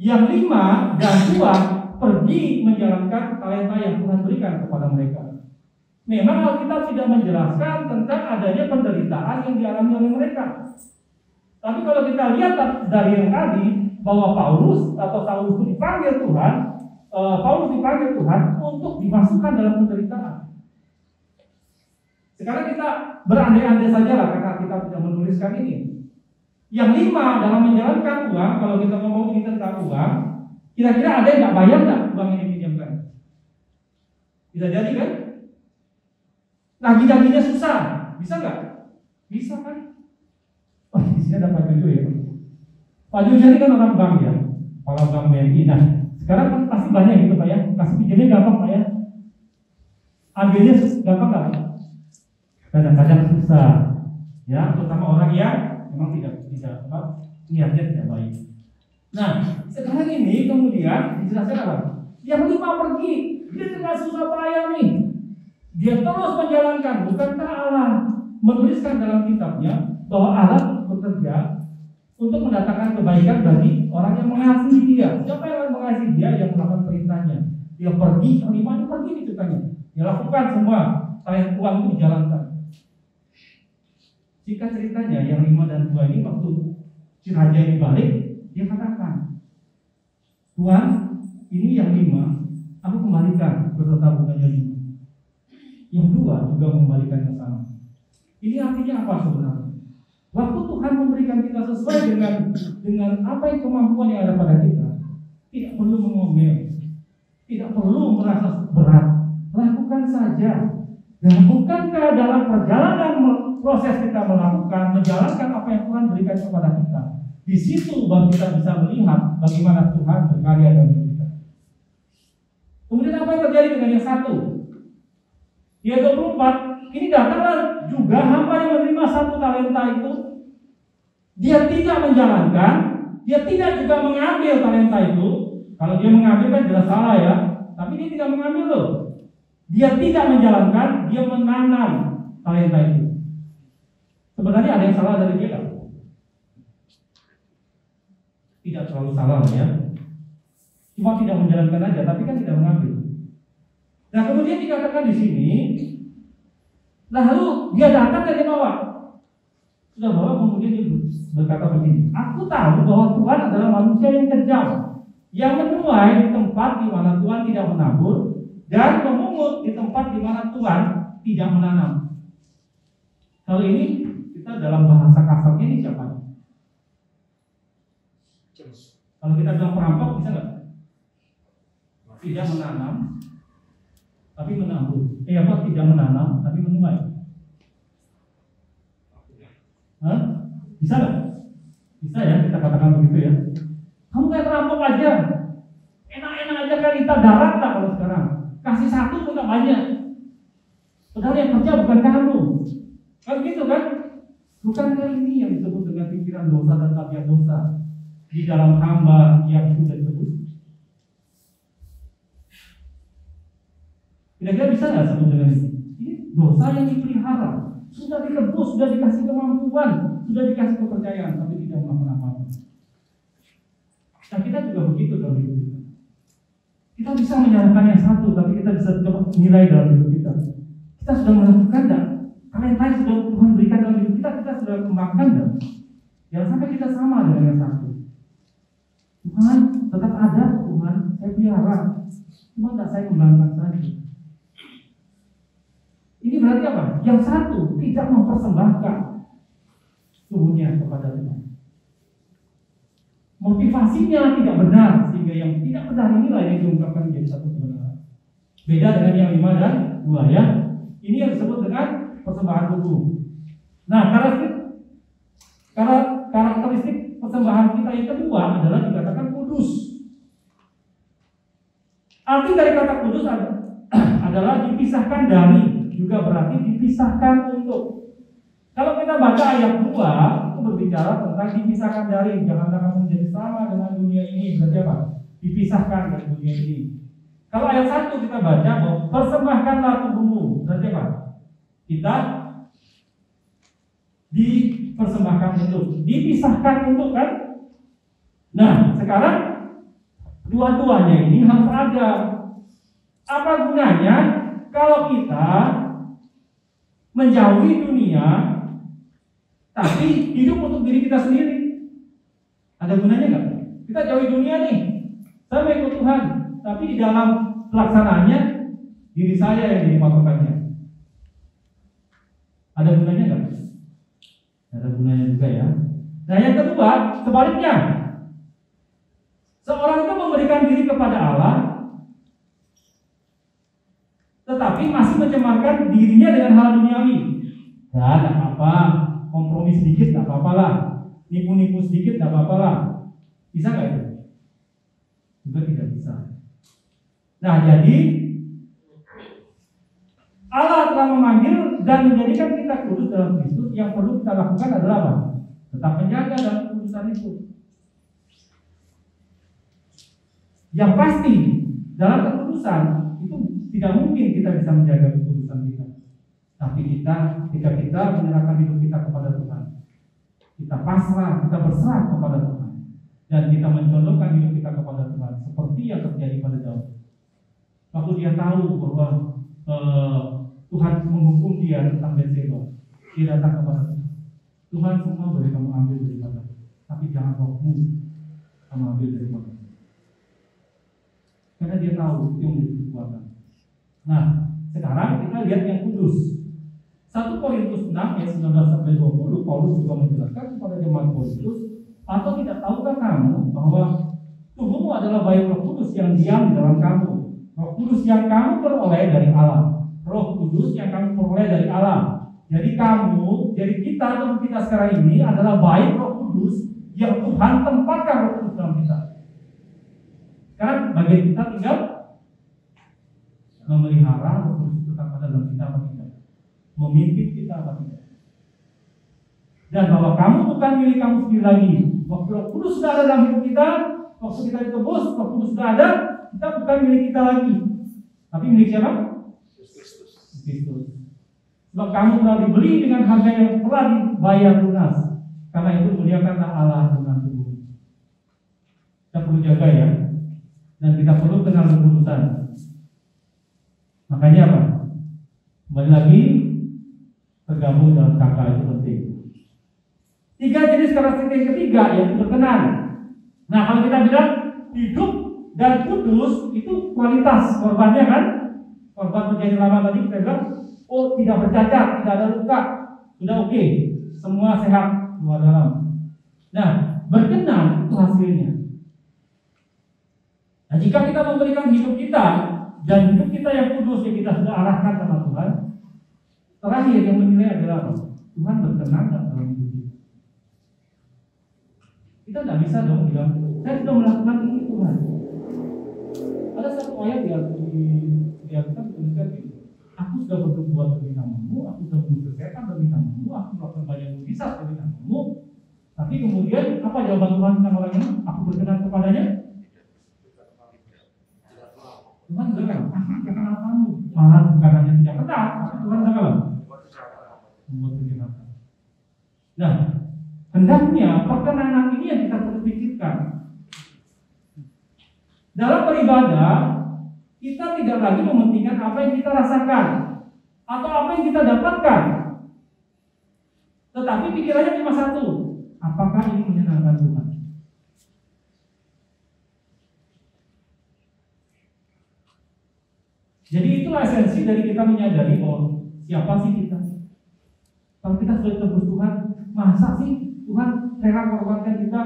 Yang 5 dan 2 pergi menjalankan talenta yang Tuhan berikan kepada mereka. Memang Alkitab tidak menjelaskan tentang adanya penderitaan yang dialami oleh mereka. Tapi kalau kita lihat dari yang tadi, bahwa Paulus atau Saulus itu dipanggil Tuhan, Paulus dipanggil Tuhan untuk dimasukkan dalam penderitaan. Sekarang kita berandai-andai saja lah, karena kita tidak menuliskan ini. Yang 5 dalam menjalankan uang, kalau kita ngomong ini tentang uang, kira-kira ada yang nggak bayar nggak uang ini pinjamkan? Bisa jadi kan? Nagih-nagihnya susah, bisa nggak? Bisa kan? Oh, di sini ada Pak Jojo ya. Pak Jojo ini kan orang bank ya, kepala bank BNI. Nah, sekarang kan pasti banyak gitu Pak ya. Kasih pinjamnya gampang Pak ya. Ambilnya gampang nggak? Kadang-kadang susah. Ya, terutama orang yang memang tidak niatnya tidak baik. Nah, sekarang ini kemudian dijelaskan apa? Yang 5 pergi, dia tidak susah payah nih. Dia terus menjalankan. Bukankah Allah menuliskan dalam kitabnya bahwa Allah bekerja untuk mendatangkan kebaikan bagi orang yang mengasihi Dia? Siapa yang mengasihi Dia? Yang melakukan perintahnya. Dia pergi, yang 5 itu pergi ceritanya. Dia lakukan semua, talenta uang itu dijalankan. Jika ceritanya yang 5 dan 2 ini waktu si raja ini balik, dia katakan, Tuhan, ini yang 5 aku kembalikan beserta bunganya 5. Yang 2 juga mengembalikan ke sama. Ini artinya apa sebenarnya? Waktu Tuhan memberikan kita sesuai dengan apa yang kemampuan yang ada pada kita, tidak perlu mengomel, Tidak perlu merasa berat, lakukan saja. Dan bukankah dalam perjalanan proses kita melakukan, menjalankan apa yang Tuhan berikan kepada kita, di situ baru kita bisa melihat bagaimana Tuhan berkarya dalam hidup kita. Kemudian apa yang terjadi dengan yang satu? Dia 24, ini datanglah juga hamba yang menerima 1 talenta itu. Dia tidak menjalankan, dia tidak juga mengambil talenta itu. Kalau dia mengambil kan jelas salah ya, tapi dia tidak mengambil loh. Dia tidak menjalankan, dia menanam talenta itu. Sebenarnya ada yang salah dari dia kan? Tidak terlalu salah ya. Cuma tidak menjalankan aja, tapi kan tidak mengambil. Nah kemudian dikatakan di sini, lalu dia datang dan dia bawa. Sudah bawa, kemudian dia berkata begini, aku tahu bahwa Tuhan adalah manusia yang kejam, yang menuai di tempat di mana Tuhan tidak menabur, dan memungut di tempat di mana Tuhan tidak menanam. Kalau ini kita dalam bahasa kasarnya ini siapa? Kalau kita bilang perampok bisa nggak? Tidak menanam, tapi menabur. Tidak menanam, tapi menuai. Hah? Bisa nggak? Bisa ya, kita katakan begitu ya. Kamu kayak perampok aja, enak-enak aja kan kita darat lah kalau sekarang. Kasih 1 pun tak banyak. Padahal yang kerja bukan kamu. Kan gitu kan? Bukankah ini yang disebut dengan pikiran dosa dan tabiat dosa di dalam hamba yang sudah disebut? Kira-kira bisa nggak sebut dengan ini? Ini dosa yang dipelihara, sudah ditebus, sudah dikasih kemampuan, sudah dikasih kepercayaan, tapi tidak melakukan apa-apa. Nah kita juga begitu dalam hidup kita. Kita bisa menjalankan yang satu, tapi kita bisa coba nilai dalam hidup kita. Kita sudah melakukan enggak? Talenta yang sudah Tuhan berikan dalam hidup kita, kita sudah kembangkan enggak? Jangan sampai kita sama dengan yang satu. Tuhan tetap ada, Tuhan saya pelihara, cuma enggak saya kembangkan saja. Ini berarti apa? Yang satu tidak mempersembahkan tubuhnya kepada Tuhan. Motivasinya tidak benar, sehingga yang tidak benar inilah yang diungkapkan menjadi satu kebenaran. Beda dengan yang 5 dan 2 ya. Ini yang disebut dengan persembahan tubuh. Nah, karakteristik persembahan kita yang kedua adalah dikatakan kudus. Arti dari kata kudus adalah dipisahkan dari, juga berarti dipisahkan untuk. Kalau kita baca ayat 2 itu berbicara tentang dipisahkan dari, janganlah kamu menjadi sama dengan dunia ini. Berarti apa? Dipisahkan dari dunia ini. Kalau ayat 1 kita baca bahwa persembahkanlah tubuhmu. Berarti apa? Kita dipersembahkan untuk, dipisahkan untuk kan? Nah, sekarang dua-duanya ini harus ada. Apa gunanya kalau kita menjauhi dunia tapi hidup untuk diri kita sendiri? Ada gunanya nggak? Kita jauhi dunia nih, saya mau ikut Tuhan, tapi di dalam pelaksanaannya diri saya yang jadi patokannya. Ada gunanya nggak? Ada gunanya juga ya. Nah yang kedua, sebaliknya, seorang itu memberikan diri kepada Allah, tetapi masih mencemarkan dirinya dengan hal duniawi. Gak apa-apa, kompromi sedikit gak apa-apa lah, nipu-nipu sedikit gak apa-apa lah. Bisa gak itu? Juga tidak bisa. Nah jadi Allah telah memanggil dan menjadikan kita kudus dalam Kristus. Yang perlu kita lakukan adalah apa? Tetap menjaga dalam kekudusan itu. Yang pasti dalam kekudusan itu tidak mungkin kita bisa menjaga kekudusan kita. Tapi ketika kita menyerahkan hidup kita kepada Tuhan, kita pasrah, kita berserah kepada Tuhan, dan kita mencondongkan hidup kita kepada Tuhan, seperti yang terjadi pada Daud. Waktu dia tahu bahwa Tuhan menghukum dia tentang Betseba, dia datang kepada Tuhan. Tuhan, semua boleh kamu ambil daripada, tapi jangan rohmu kamu ambil daripada. Karena dia tahu itu yang menjadi kekuatan. Nah, sekarang kita lihat yang kudus. 1 Korintus 6 ayat 19-20, Paulus juga menjelaskan kepada jemaat Korintus, atau tidak tahukah kamu bahwa tubuhmu adalah bayi Roh Kudus yang diam di dalam kamu, Roh Kudus yang kamu peroleh dari Allah. Roh Kudus yang kamu peroleh dari Allah. Jadi kita, tubuh kita sekarang ini adalah baik Roh Kudus yang Tuhan tempatkan Roh Kudus dalam kita. Sekarang bagian kita tinggal memelihara Roh Kudus tetap ada dalam kita apa tidak, memimpin kita apa tidak. Dan bahwa kamu bukan milik kamu sendiri lagi. Waktu Roh Kudus sudah ada dalam hidup kita, waktu kita ditebus, Roh Kudus sudah ada, kita bukan milik kita lagi. Tapi milik siapa? Kristus. Sebab kamu telah dibeli dengan harga yang telah dibayar lunas. Karena itu muliakanlah Allah dengan tubuh. Kita perlu jaga ya. Dan kita perlu kenal kekudusan. Makanya apa? Kembali lagi, tergabung dalam kakak itu penting. 3 jenis karakteristik yang ketiga yaitu berkenan. Nah, kalau kita bilang hidup dan kudus itu kualitas korbannya kan? Korban menjadi lama tadi kita bilang, oh tidak bercacat, tidak ada luka, sudah oke, semua sehat luar dalam. Nah, berkenan itu hasilnya. Nah, jika kita memberikan hidup kita dan hidup kita yang kudus yang kita sudah arahkan sama Tuhan, terakhir yang menilai adalah apa? Tuhan berkenan dalam hidup kita. Kita tidak bisa dong bilang, saya sudah melakukan ini Tuhan. Ada satu ayat yang kita tuliskan gitu. Aku sudah berbuat demi namamu, aku sudah mengusir setan demi namamu, aku melakukan banyak mukjizat demi namamu. Tapi kemudian apa jawaban Tuhan tentang orang ini? Aku berkenan kepadanya. Tuhan bilang, aku tidak kenal kamu. Malah bukan hanya tidak kenal, tapi Tuhan tidak kenal. Membuat kegiatan. Nah, hendaknya perkenanan ini yang kita perlu pikirkan. Dalam beribadah, kita tidak lagi mementingkan apa yang kita rasakan atau apa yang kita dapatkan. Tetapi pikirannya cuma satu, apakah ini menyenangkan Tuhan? Jadi itulah esensi dari kita menyadari bahwa siapa sih kita. Kalau kita sudah tebus Tuhan, masa sih Tuhan rela mengorbankan kita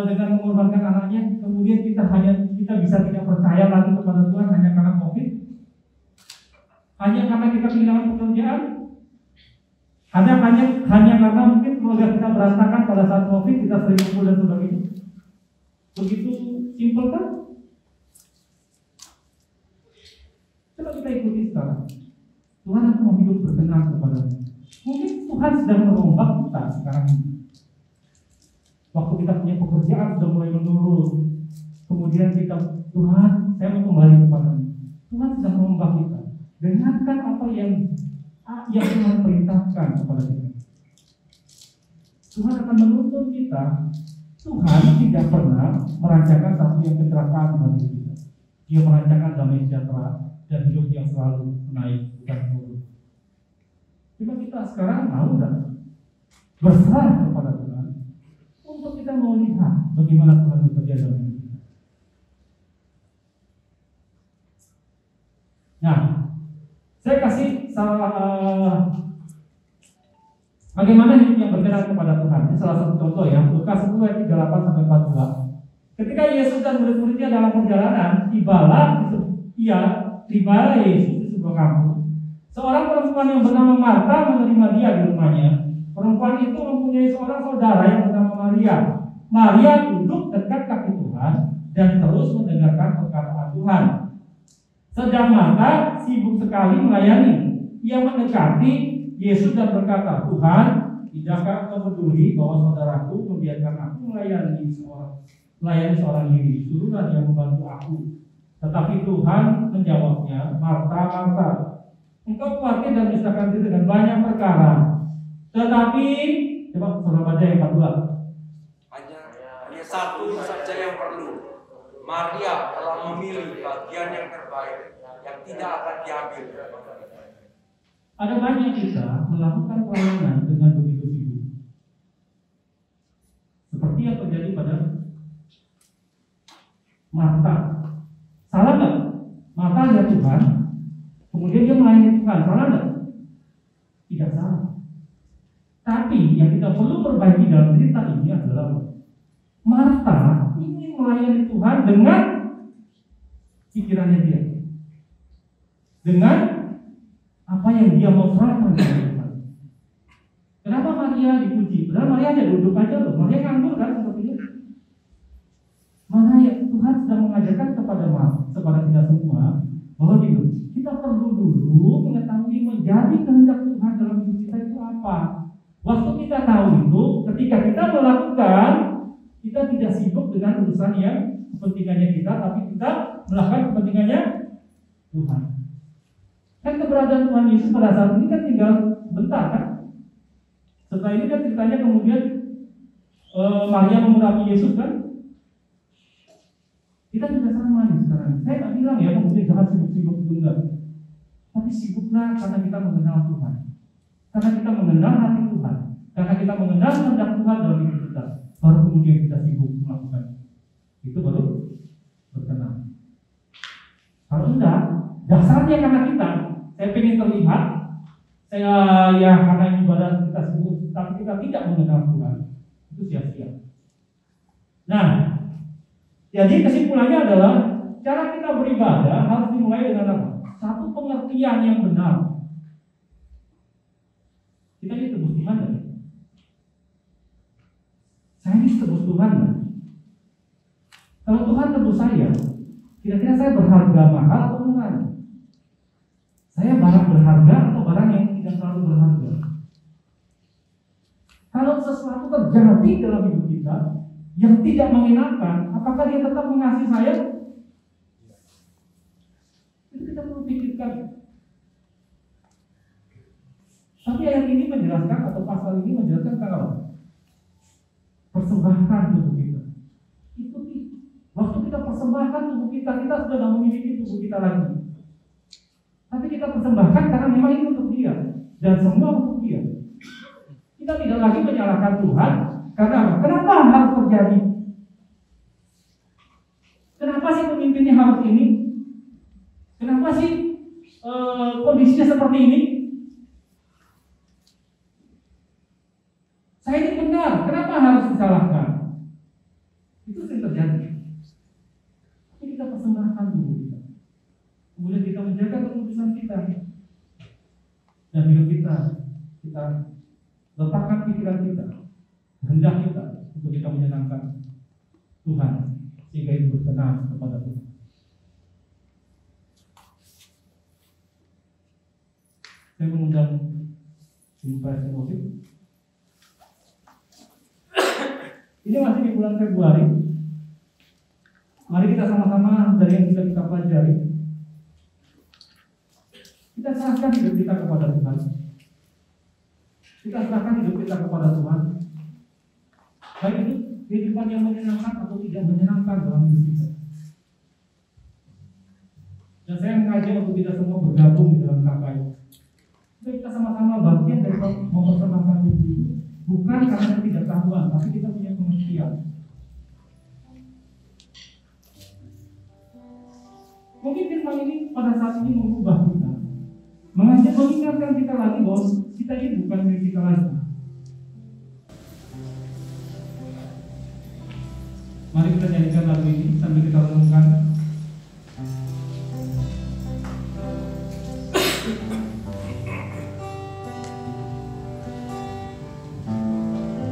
dengan mengorbankan anaknya, kemudian kita bisa tidak percaya lagi kepada Tuhan hanya karena COVID, hanya karena kita kehilangan pekerjaan, hanya karena mungkin keluarga kita berantakan pada saat COVID, kita sering kumpul dan sebagainya. Begitu simpel kan? Coba kita ikuti sekarang. Tuhan, aku mau hidup berkenan kepadamu. Mungkin Tuhan sedang merombak kita sekarang ini. Waktu kita punya pekerjaan sudah mulai menurun, kemudian kita, Tuhan, saya mau kembali kepadamu. Tuhan sedang merombak kita. Dengarkan apa yang Tuhan perintahkan kepada kita. Tuhan akan menuntun kita. Tuhan tidak pernah merancangkan satu yang kecelakaan bagi kita. Dia merancangkan damai sejahtera dan hidup yang selalu naik dan turun. Cuma kita sekarang mau dan berserah kepada Tuhan untuk kita mau lihat bagaimana Tuhan bekerja dalam hidup kita. Nah, saya kasih bagaimana hidup yang berkenan kepada Tuhan. Ini salah satu contoh ya, Lukas 10 ayat 38 sampai 42. Ketika Yesus dan murid-muridnya dalam perjalanan, tibalah Yesus di sebuah kampung. Seorang perempuan yang bernama Marta menerima dia di rumahnya. Perempuan itu mempunyai seorang saudara yang bernama Maria. Maria duduk dekat kaki Tuhan dan terus mendengarkan perkataan Tuhan. Sedang Marta sibuk sekali melayani. Ia mendekati Yesus dan berkata, Tuhan, tidakkah engkau peduli bahwa saudaraku membiarkan aku melayani seorang diri? Suruhlah dia membantu aku. Tetapi Tuhan menjawabnya, Marta, Marta, engkau khawatir dan menyusahkan diri dengan banyak perkara. Tetapi, coba saudara baca yang 42. Hanya satu saja yang perlu. Maria telah memilih bagian yang terbaik yang tidak akan diambil. Ada banyak kita melakukan pelayanan dengan begitu sibuk. Seperti yang terjadi pada Marta. Salah nggak? Marta lihat Tuhan, kemudian dia melayani Tuhan. Salah nggak? Tidak salah. Tapi yang kita perlu perbaiki dalam cerita ini adalah Marta ingin melayani Tuhan dengan pikirannya dia. dengan apa yang dia mau serahkan kepada Tuhan. Kenapa Maria dipuji? Padahal Maria hanya duduk aja loh. Maria nganggur kan sepertinya. Mana ya Tuhan sedang mengajarkan kepada kita semua bahwa kita perlu dulu mengetahui menjadi kehendak Tuhan dalam hidup kita itu apa. Waktu kita tahu itu, ketika kita melakukan, kita tidak sibuk dengan urusan yang kepentingannya kita, tapi kita melakukan kepentingannya Tuhan. Kan keberadaan Tuhan Yesus pada saat ini kan tinggal sebentar kan. Setelah ini kan ceritanya kemudian Maria mengurapi Yesus kan. Kita juga sama nih sekarang. Saya tak bilang ya kemudian jangan sibuk-sibuk itu enggak. Tapi sibuklah karena kita mengenal Tuhan. Karena kita mengenal hati Tuhan. Karena kita mengenal kehendak Tuhan dalam hidup kita. Baru kemudian kita sibuk melakukan. Itu baru berkenan. Kalau enggak, dasarnya karena saya pengen terlihat, karena ibadah kita sibuk, tapi kita tidak mengenal Tuhan. Itu sia-sia. Nah, jadi kesimpulannya adalah cara kita beribadah harus dimulai dengan apa? Satu pengertian yang benar. Kita ini tebus Tuhan kan? Saya ini tebus Tuhan kan? Kalau Tuhan tebus saya, kira-kira saya berharga mahal atau bukan? Saya barang berharga atau barang yang tidak terlalu berharga? Kalau sesuatu terjadi dalam hidup kita yang tidak mengenakan, apakah dia tetap mengasihi saya? Itu kita perlu pikirkan. Tapi ayat ini menjelaskan atau pasal ini menjelaskan tentang apa? Persembahkan tubuh kita. Itu waktu kita persembahkan tubuh kita sudah tidak memiliki tubuh kita lagi. Tapi kita persembahkan karena memang ini untuk Dia dan semua untuk Dia. Kita tidak lagi menyalahkan Tuhan. Karena apa? Kenapa harus terjadi? Kenapa sih pemimpinnya harus ini? Kenapa sih kondisinya seperti ini? Saya ini benar, kenapa harus disalahkan? Itu sering terjadi. Tapi kita persembahkan dulu kita. Kemudian kita menjaga keputusan kita dan hidup kita letakkan pikiran kita, hendak kita untuk kita menyenangkan Tuhan sehingga itu berkenan kepada Tuhan. Saya mengundang Impres Emotif. Ini masih di bulan Februari. Mari kita sama-sama dari yang kita pelajari, kita serahkan hidup kita kepada Tuhan. Kita serahkan hidup kita kepada Tuhan. Baik itu kehidupan yang menyenangkan atau tidak menyenangkan dalam hidup kita. Dan saya mengajak untuk kita semua bergabung di dalam KKI. Kita sama-sama bagian dari mempersembahkan hidup itu. Bukan karena tidak tahuan, tapi kita punya pengertian. Mungkin firman ini pada saat ini mengubah kita, mengingatkan kita lagi bahwa kita ini bukan milik kita lagi. Mari kita nyanyikan lagu ini sambil kita renungkan.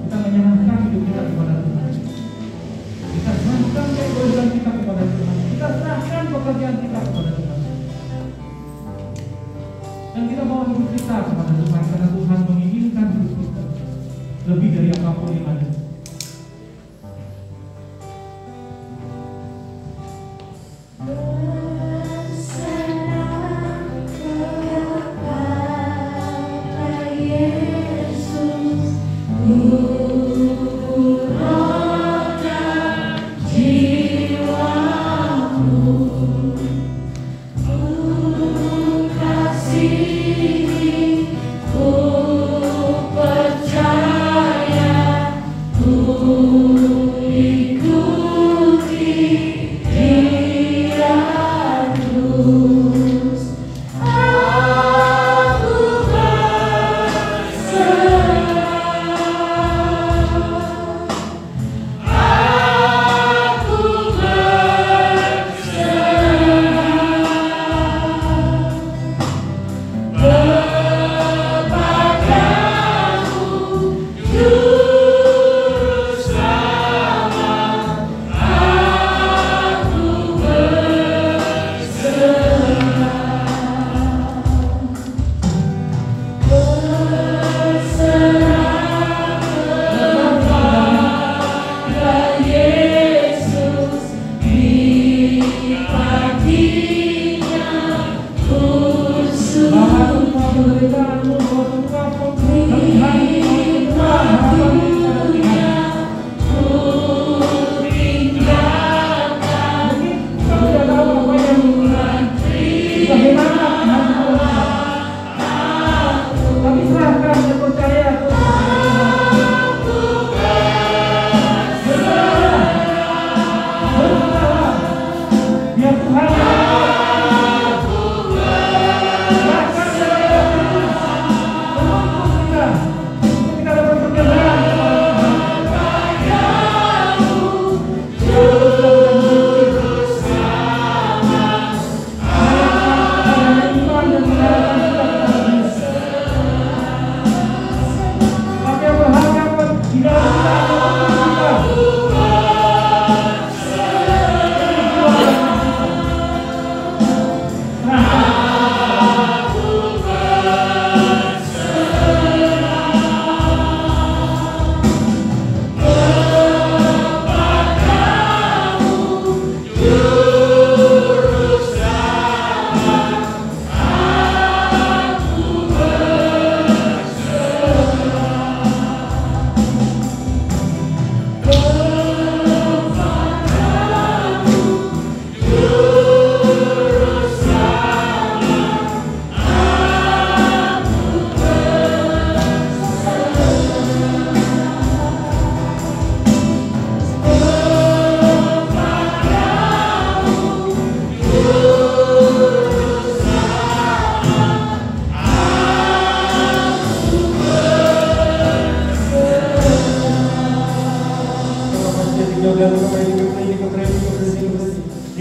Kita menyerahkan hidup kita kepada Tuhan. Kita serahkan kehidupan kita kepada Tuhan. Kita serahkan pekerjaan kita kepada Tuhan. Dan kita bawa hidup kita kepada Tuhan karena Tuhan menginginkan hidup kita lebih dari apapun yang ada. Aku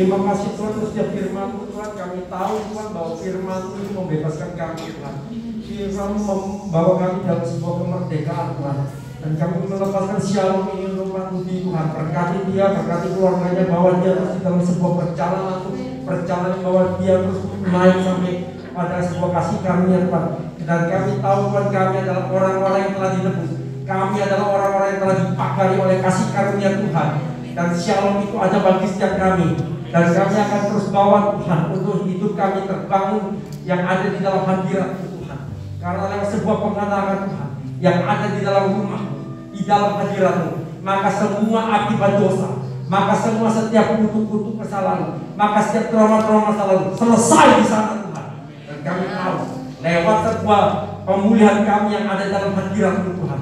Terima kasih Tuhan untuk setiap firman-Mu Tuhan. Kami tahu Tuhan bahwa firman-Mu itu membebaskan kami Tuhan. Firman-Mu membawa kami dalam sebuah kemerdekaan Tuhan. Dan kami melepaskan shalom ini untuk Pak Budi Tuhan. Berkati dia, berkati keluarganya, bahwa dia terus dalam sebuah perjalanan bahwa dia terus naik sampai pada sebuah kasih karunia Tuhan. Dan kami tahu Tuhan, kami adalah orang-orang yang telah ditebus. Kami adalah orang-orang yang telah dipagari oleh kasih karunia Tuhan. Dan shalom itu ada bagi setiap kami. Dan kami akan terus bawa Tuhan untuk hidup kami terbangun yang ada di dalam hadirat Tuhan. Karena lewat sebuah pengenalan Tuhan yang ada di dalam rumah, di dalam hadirat-Mu, maka semua akibat dosa, maka semua setiap kutuk-kutuk kesalahan, maka setiap trauma-trauma masa lalu selesai di sana Tuhan. Dan kami tahu lewat sebuah pemulihan kami yang ada dalam hadirat-Mu Tuhan,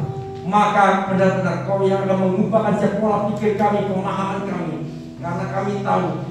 maka benar-benar Kau yang akan mengubahkan setiap pola pikir kami, pemahaman kami. Karena kami tahu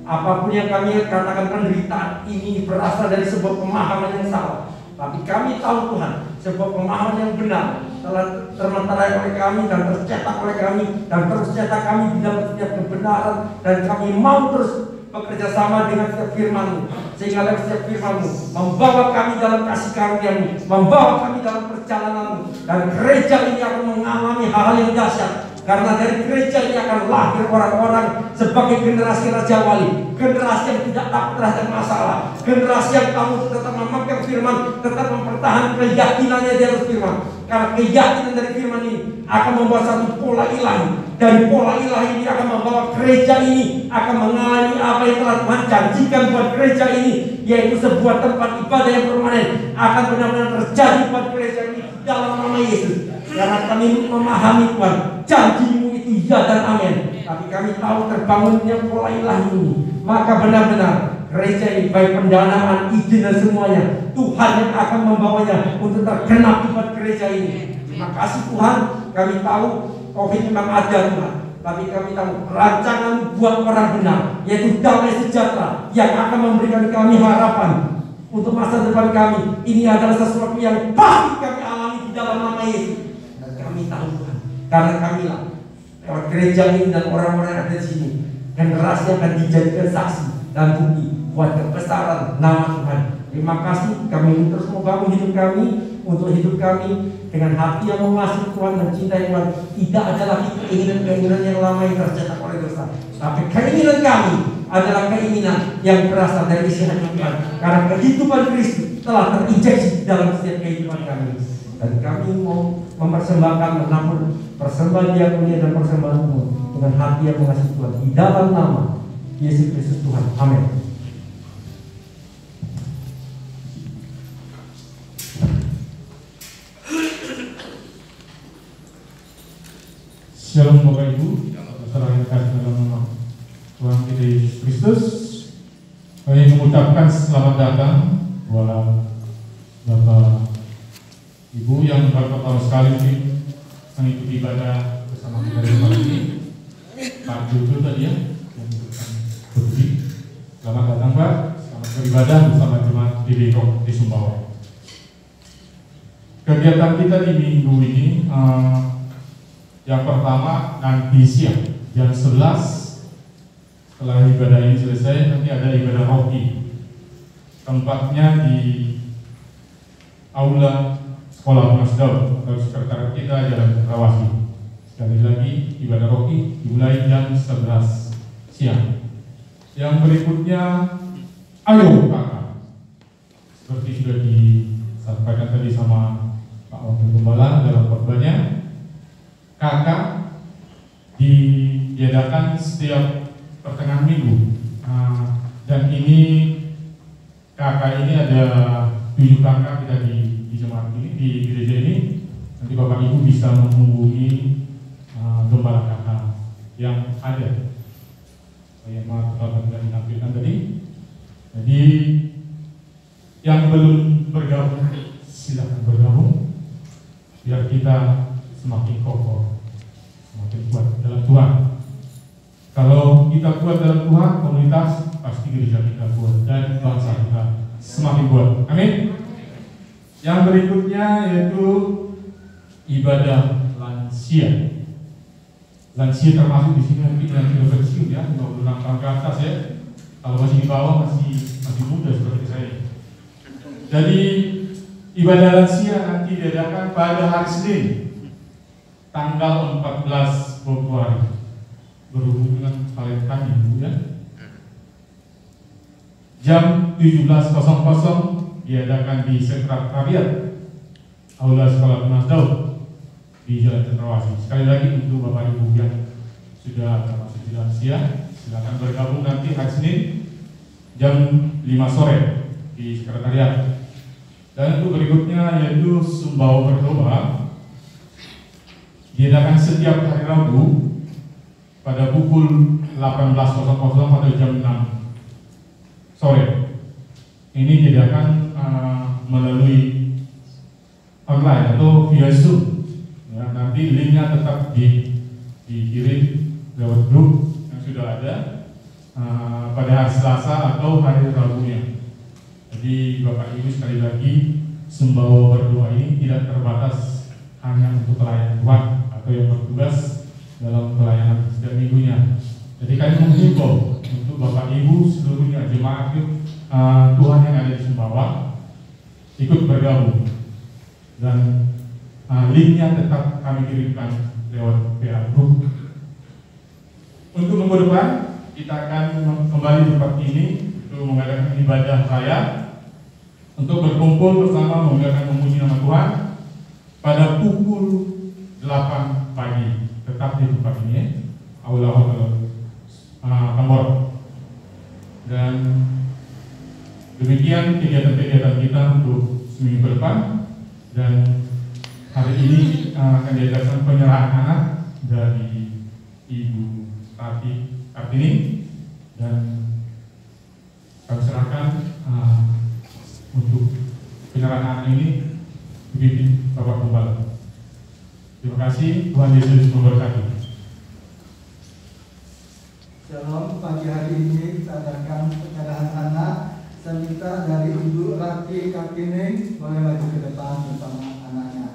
apapun yang kami katakan penderitaan ini berasal dari sebuah pemahaman yang salah. Tapi kami tahu Tuhan, sebuah pemahaman yang benar telah termenterai oleh kami dan tercetak oleh kami dan terus cetak kami di dalam setiap kebenaran, dan kami mau terus bekerja sama dengan setiap firman-Mu, sehingga lewat setiap firman-Mu membawa kami dalam kasih karunia-Mu, membawa kami dalam perjalanan-Mu, dan gereja ini akan mengalami hal-hal yang dahsyat. Karena dari gereja ini akan lahir orang-orang sebagai generasi Raja Wali, generasi yang tidak takut terhadap masalah, generasi yang tahu tetap memegang firman, tetap mempertahankan keyakinannya di atas firman. Karena keyakinan dari firman ini akan membawa satu pola ilahi. Dari pola ilahi ini akan membawa gereja ini akan mengalami apa yang telah Tuhan janjikan buat gereja ini, yaitu sebuah tempat ibadah yang permanen akan benar-benar terjadi buat gereja ini dalam nama Yesus. Karena kami memahami Tuhan, janji-Mu itu ya dan amin. Tapi kami tahu terbangunnya pola ilahi ini, maka benar-benar gereja ini baik pendanaan, izin dan semuanya Tuhan yang akan membawanya untuk tergenap buat gereja ini. Terima kasih Tuhan. Kami tahu COVID memang ada Tuhan, tapi kami tahu rancangan buat orang benar, yaitu damai sejahtera yang akan memberikan kami harapan untuk masa depan kami. Ini adalah sesuatu yang pasti kami alami di dalam nama Yesus. Dan kami tahu Tuhan, karena kamilah lewat gereja ini dan orang-orang yang ada di sini, generasi yang akan dijadikan saksi dan bukti buat kebesaran nama Tuhan. Terima kasih. Kami terus membangun hidup kami, untuk hidup kami dengan hati yang mengasihi Tuhan, mencintai Tuhan. Tidak ada lagi keinginan-keinginan yang lama yang tercetak oleh dosa, tapi keinginan kami adalah keinginan yang berasal dari isi hati Tuhan. Karena kehidupan Kristus telah terinjeksi dalam setiap kehidupan kami. Dan kami mau mempersembahkan menabur persembahan diakonia dan persembahan umum dengan hati yang mengasihi Tuhan di dalam nama Yesus Kristus Tuhan. Amin. Shalom Bapak Ibu, saudara yang kasih dalam nama Tuhan kita Yesus Kristus. Kami mengucapkan selamat datang buat Bapak Ibu yang baru pertama sekali mengikuti ibadah bersama kita di hari ini. Pak Jojo tadi ya, yang berdiri. Selamat datang Pak, selamat beribadah bersama jemaat di Rock di Sumbawa. Kegiatan kita di minggu ini, yang pertama nanti siang jam 11 setelah ibadah ini selesai, nanti ada ibadah rohani. Tempatnya di aula sekolah Masdal atau sekretariat kita Jalan Rawasi. Sekali lagi ibadah rohani dimulai jam 11 siang. Yang berikutnya, ayo kakak, seperti sudah disampaikan tadi sama Pak Wakil Gembala dalam khotbahnya, kakak diadakan setiap pertengahan minggu. Dan ini kakak ini ada 7 kakak kita di jemaat ini, di gereja ini. Nanti Bapak Ibu bisa menghubungi gembala kakak yang ada. Saya maaf kalau tidak ditampilkan tadi. Jadi yang belum bergabung silakan bergabung biar kita semakin kokoh, semakin kuat dalam Tuhan. Kalau kita kuat dalam Tuhan, komunitas pasti gereja kita kuat dan bangsa kita semakin kuat. Amin. Yang berikutnya yaitu ibadah lansia. lansia termasuk di sini mungkin yang sudah pensiun ya, 26 tahun ke atas ya. Kalau masih di bawah masih muda seperti saya. Jadi ibadah lansia nanti diadakan pada hari Senin, tanggal 14 Februari, berhubung dengan Valentine Ibu ya. Jam 17.00 diadakan di Sekretariat Aula Sekolah Tunas Daud di Jalan Cendrawasih. Sekali lagi untuk Bapak Ibu yang sudah termasuk di lansia, silakan bergabung nanti hari Senin jam 5 sore di Sekretariat. Dan untuk berikutnya yaitu Sumbawa Berdoa diadakan setiap hari Rabu pada pukul 18.00 pada jam 6 sore. Ini diadakan melalui online atau via Zoom. Ya, nanti linknya tetap dikirim lewat grup yang sudah ada pada hari Selasa atau hari Rabunya. Jadi Bapak Ibu sekali lagi, Sumbawa Berdoa ini tidak terbatas hanya untuk pelayan Tuhan atau yang bertugas dalam pelayanan setiap minggunya. Jadi kami menghimbau untuk Bapak Ibu seluruhnya jemaat Tuhan yang ada di Sumbawa ikut bergabung, dan linknya tetap kami kirimkan lewat PA Group. Untuk minggu depan kita akan kembali seperti ini untuk mengadakan ibadah raya, untuk berkumpul bersama menggunakan memuji nama Tuhan pada pukul 8 pagi, tetap di tempat ini, Aula Hotel Tambor. Dan demikian kegiatan-kegiatan kita untuk seminggu ke depan. Dan hari ini akan diadakan penyerahan anak dari Ibu Kartini, dan kami serahkan untuk penyerahan anak ini dipimpin Bapak Gembala. Terima kasih, Tuhan Yesus memberkati. Shalom, pagi hari ini kita adakan penyerahan anak. Saya minta dari Ibu Rati Kartini boleh maju ke depan bersama anaknya.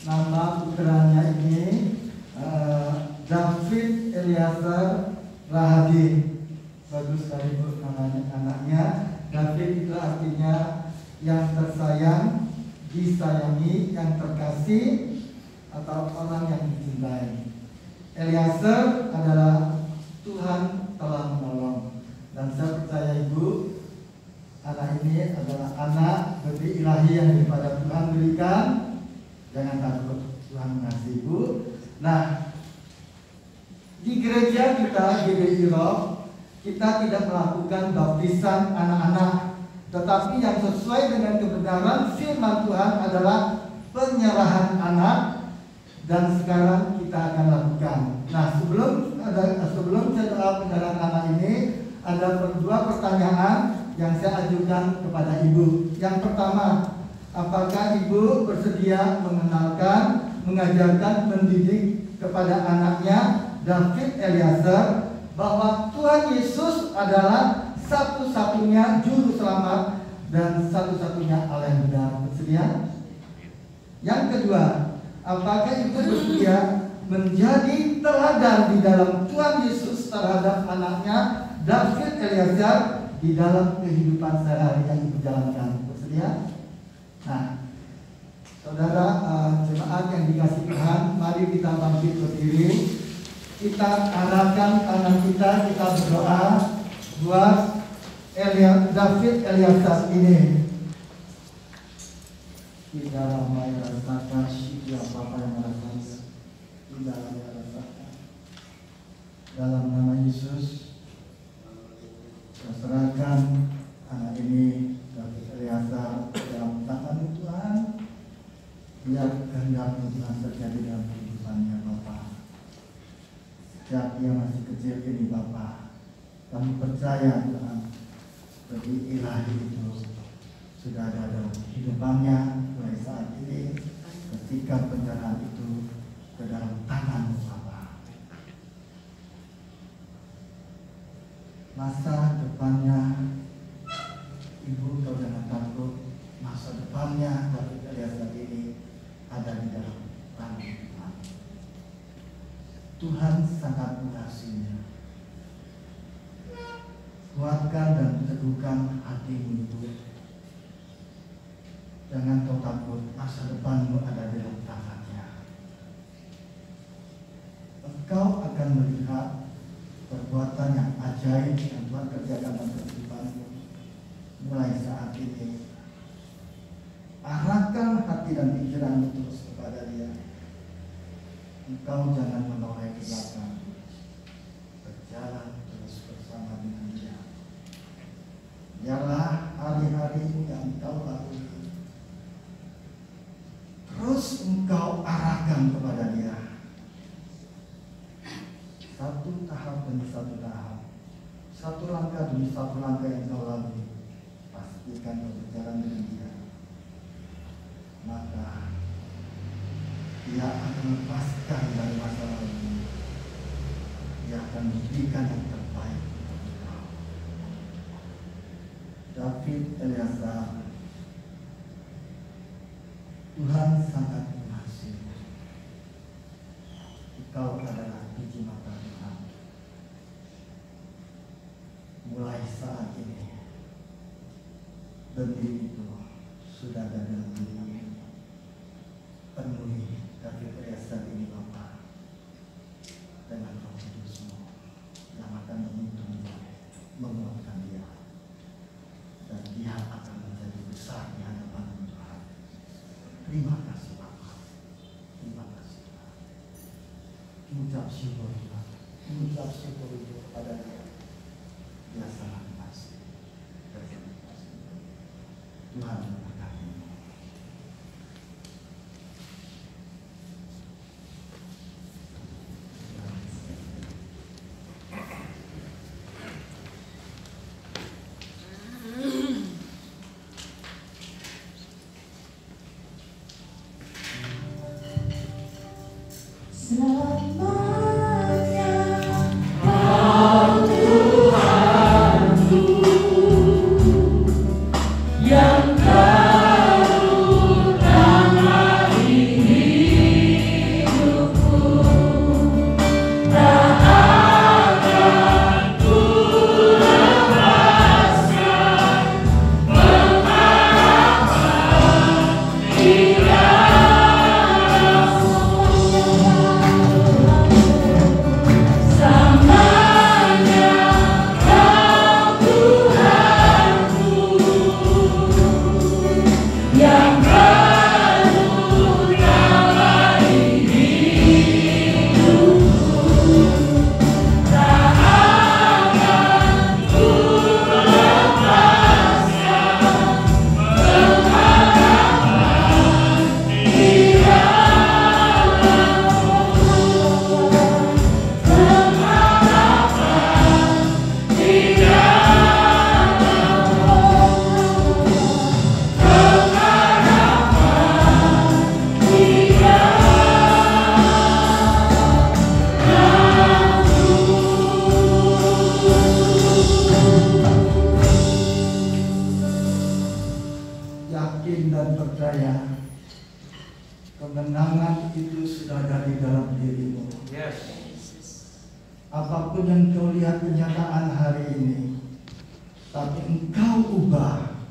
Nama putranya ini David Eliazar Rahadi. Bagus sekali Bu namanya anaknya. David itu artinya yang tersayang, disayangi, yang terkasih, atau orang yang dicintai. Eliazar adalah Tuhan telah menolong. Dan saya percaya Ibu, anak ini adalah anak bagi ilahi yang daripada Tuhan berikan. Jangan takut, Tuhan mengasihi Ibu. Nah, di gereja kita, GBI Rock, kita tidak melakukan baptisan anak-anak, tetapi yang sesuai dengan kebenaran firman Tuhan adalah penyerahan anak, dan sekarang kita akan lakukan. Nah, sebelum saya penyerahan anak ini, ada dua pertanyaan yang saya ajukan kepada Ibu. Yang pertama, apakah Ibu bersedia mengenalkan, mengajarkan, mendidik kepada anaknya David Eliazar bahwa Tuhan Yesus adalah satu-satunya juru selamat dan satu-satunya Allah yang benar? Bersedia? Yang kedua, apakah Ibu bersedia menjadi teladan di dalam Tuhan Yesus terhadap anaknya David Eliazar di dalam kehidupan sehari-hari yang Ibu jalankan? Bersedia? Nah, saudara jemaat yang dikasih Tuhan, mari kita bangkit berdiri. Kita arahkan tangan kita berdoa buat David Eliazar ini. Tidak ramai rasakan siapa yang merasakan, tidak ada rasakan. Dalam nama Yesus, saya serahkan anak ini David Eliazar dalam tangan Tuhan. Biar kehendak Tuhan terjadi dalam kehidupannya, Bapak. Sejak dia masih kecil ini, Bapak, kami percaya Tuhan bagi ilahi itu sudah ada dalam kehidupannya mulai saat ini, ketika penyerahan itu ke dalam tangan Bapak. Masa depannya, Ibu kau jangan takut. Masa depannya David Eliazar ini hatimu itu. Jangan kau takut, masa depanmu ada dalam tangannya. Engkau akan melihat perbuatan yang ajaib yang Tuhan kerjakan dalam kehidupanmu mulai saat ini. Arahkan hati dan pikiranmu terus kepada Dia. Engkau jangan menoleh ke belakang, berjalan terus bersama dengan Dia. Biarlah hari-harimu yang engkau lalui terus engkau arahkan kepada Dia. Satu tahap demi satu tahap, satu langkah demi satu langkah yang engkau lalui, pastikan kau berjalan dengan Dia. Maka Dia akan lepaskan dari masa lalu. Dia akan memberikan yang terbaik untuk engkau. David Eleazar, Tuhan sangat mengasihi. Engkau adalah biji mata Tuhan. Mulai saat ini, benih itu sudah ada dalam dirimu. Penuhi David Eleazar ini Bapa dengan Roh Kudus-Mu yang akan menuntun dia, menguatkan dia, dan dia akan menjadi besar di hadapan Tuhan. Terima kasih Bapa, terima kasih Tuhan. Mengucap syukur Tuhan, mengucap syukur itu kepada Dia. Dia sangat kasih. Tuhan memberkati. Kemenangan itu sudah ada di dalam dirimu. Apapun yang kau lihat kenyataan hari ini, tapi engkau ubah.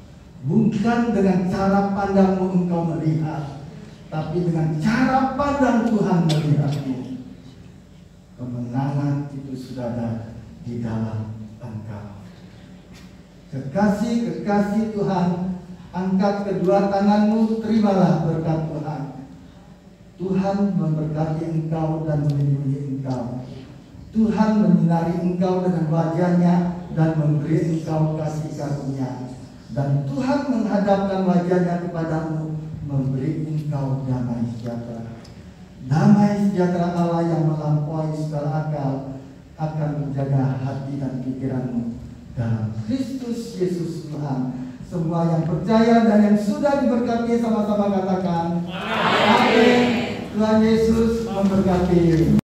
Bukan dengan cara pandangmu engkau melihat, tapi dengan cara pandang Tuhan melihatmu. Kemenangan itu sudah ada di dalam engkau. Kekasih Tuhan, angkat kedua tanganmu, terimalah berkat Tuhan. Tuhan memberkati engkau dan melindungi engkau. Tuhan menyinari engkau dengan wajah-Nya dan memberi engkau kasih karunia. Dan Tuhan menghadapkan wajah-Nya kepadamu, memberi engkau damai sejahtera. Damai sejahtera Allah yang melampaui segala akal akan menjaga hati dan pikiranmu dalam Kristus Yesus Tuhan. Semua yang percaya dan yang sudah diberkati sama-sama katakan amin. Tuhan Yesus memberkati.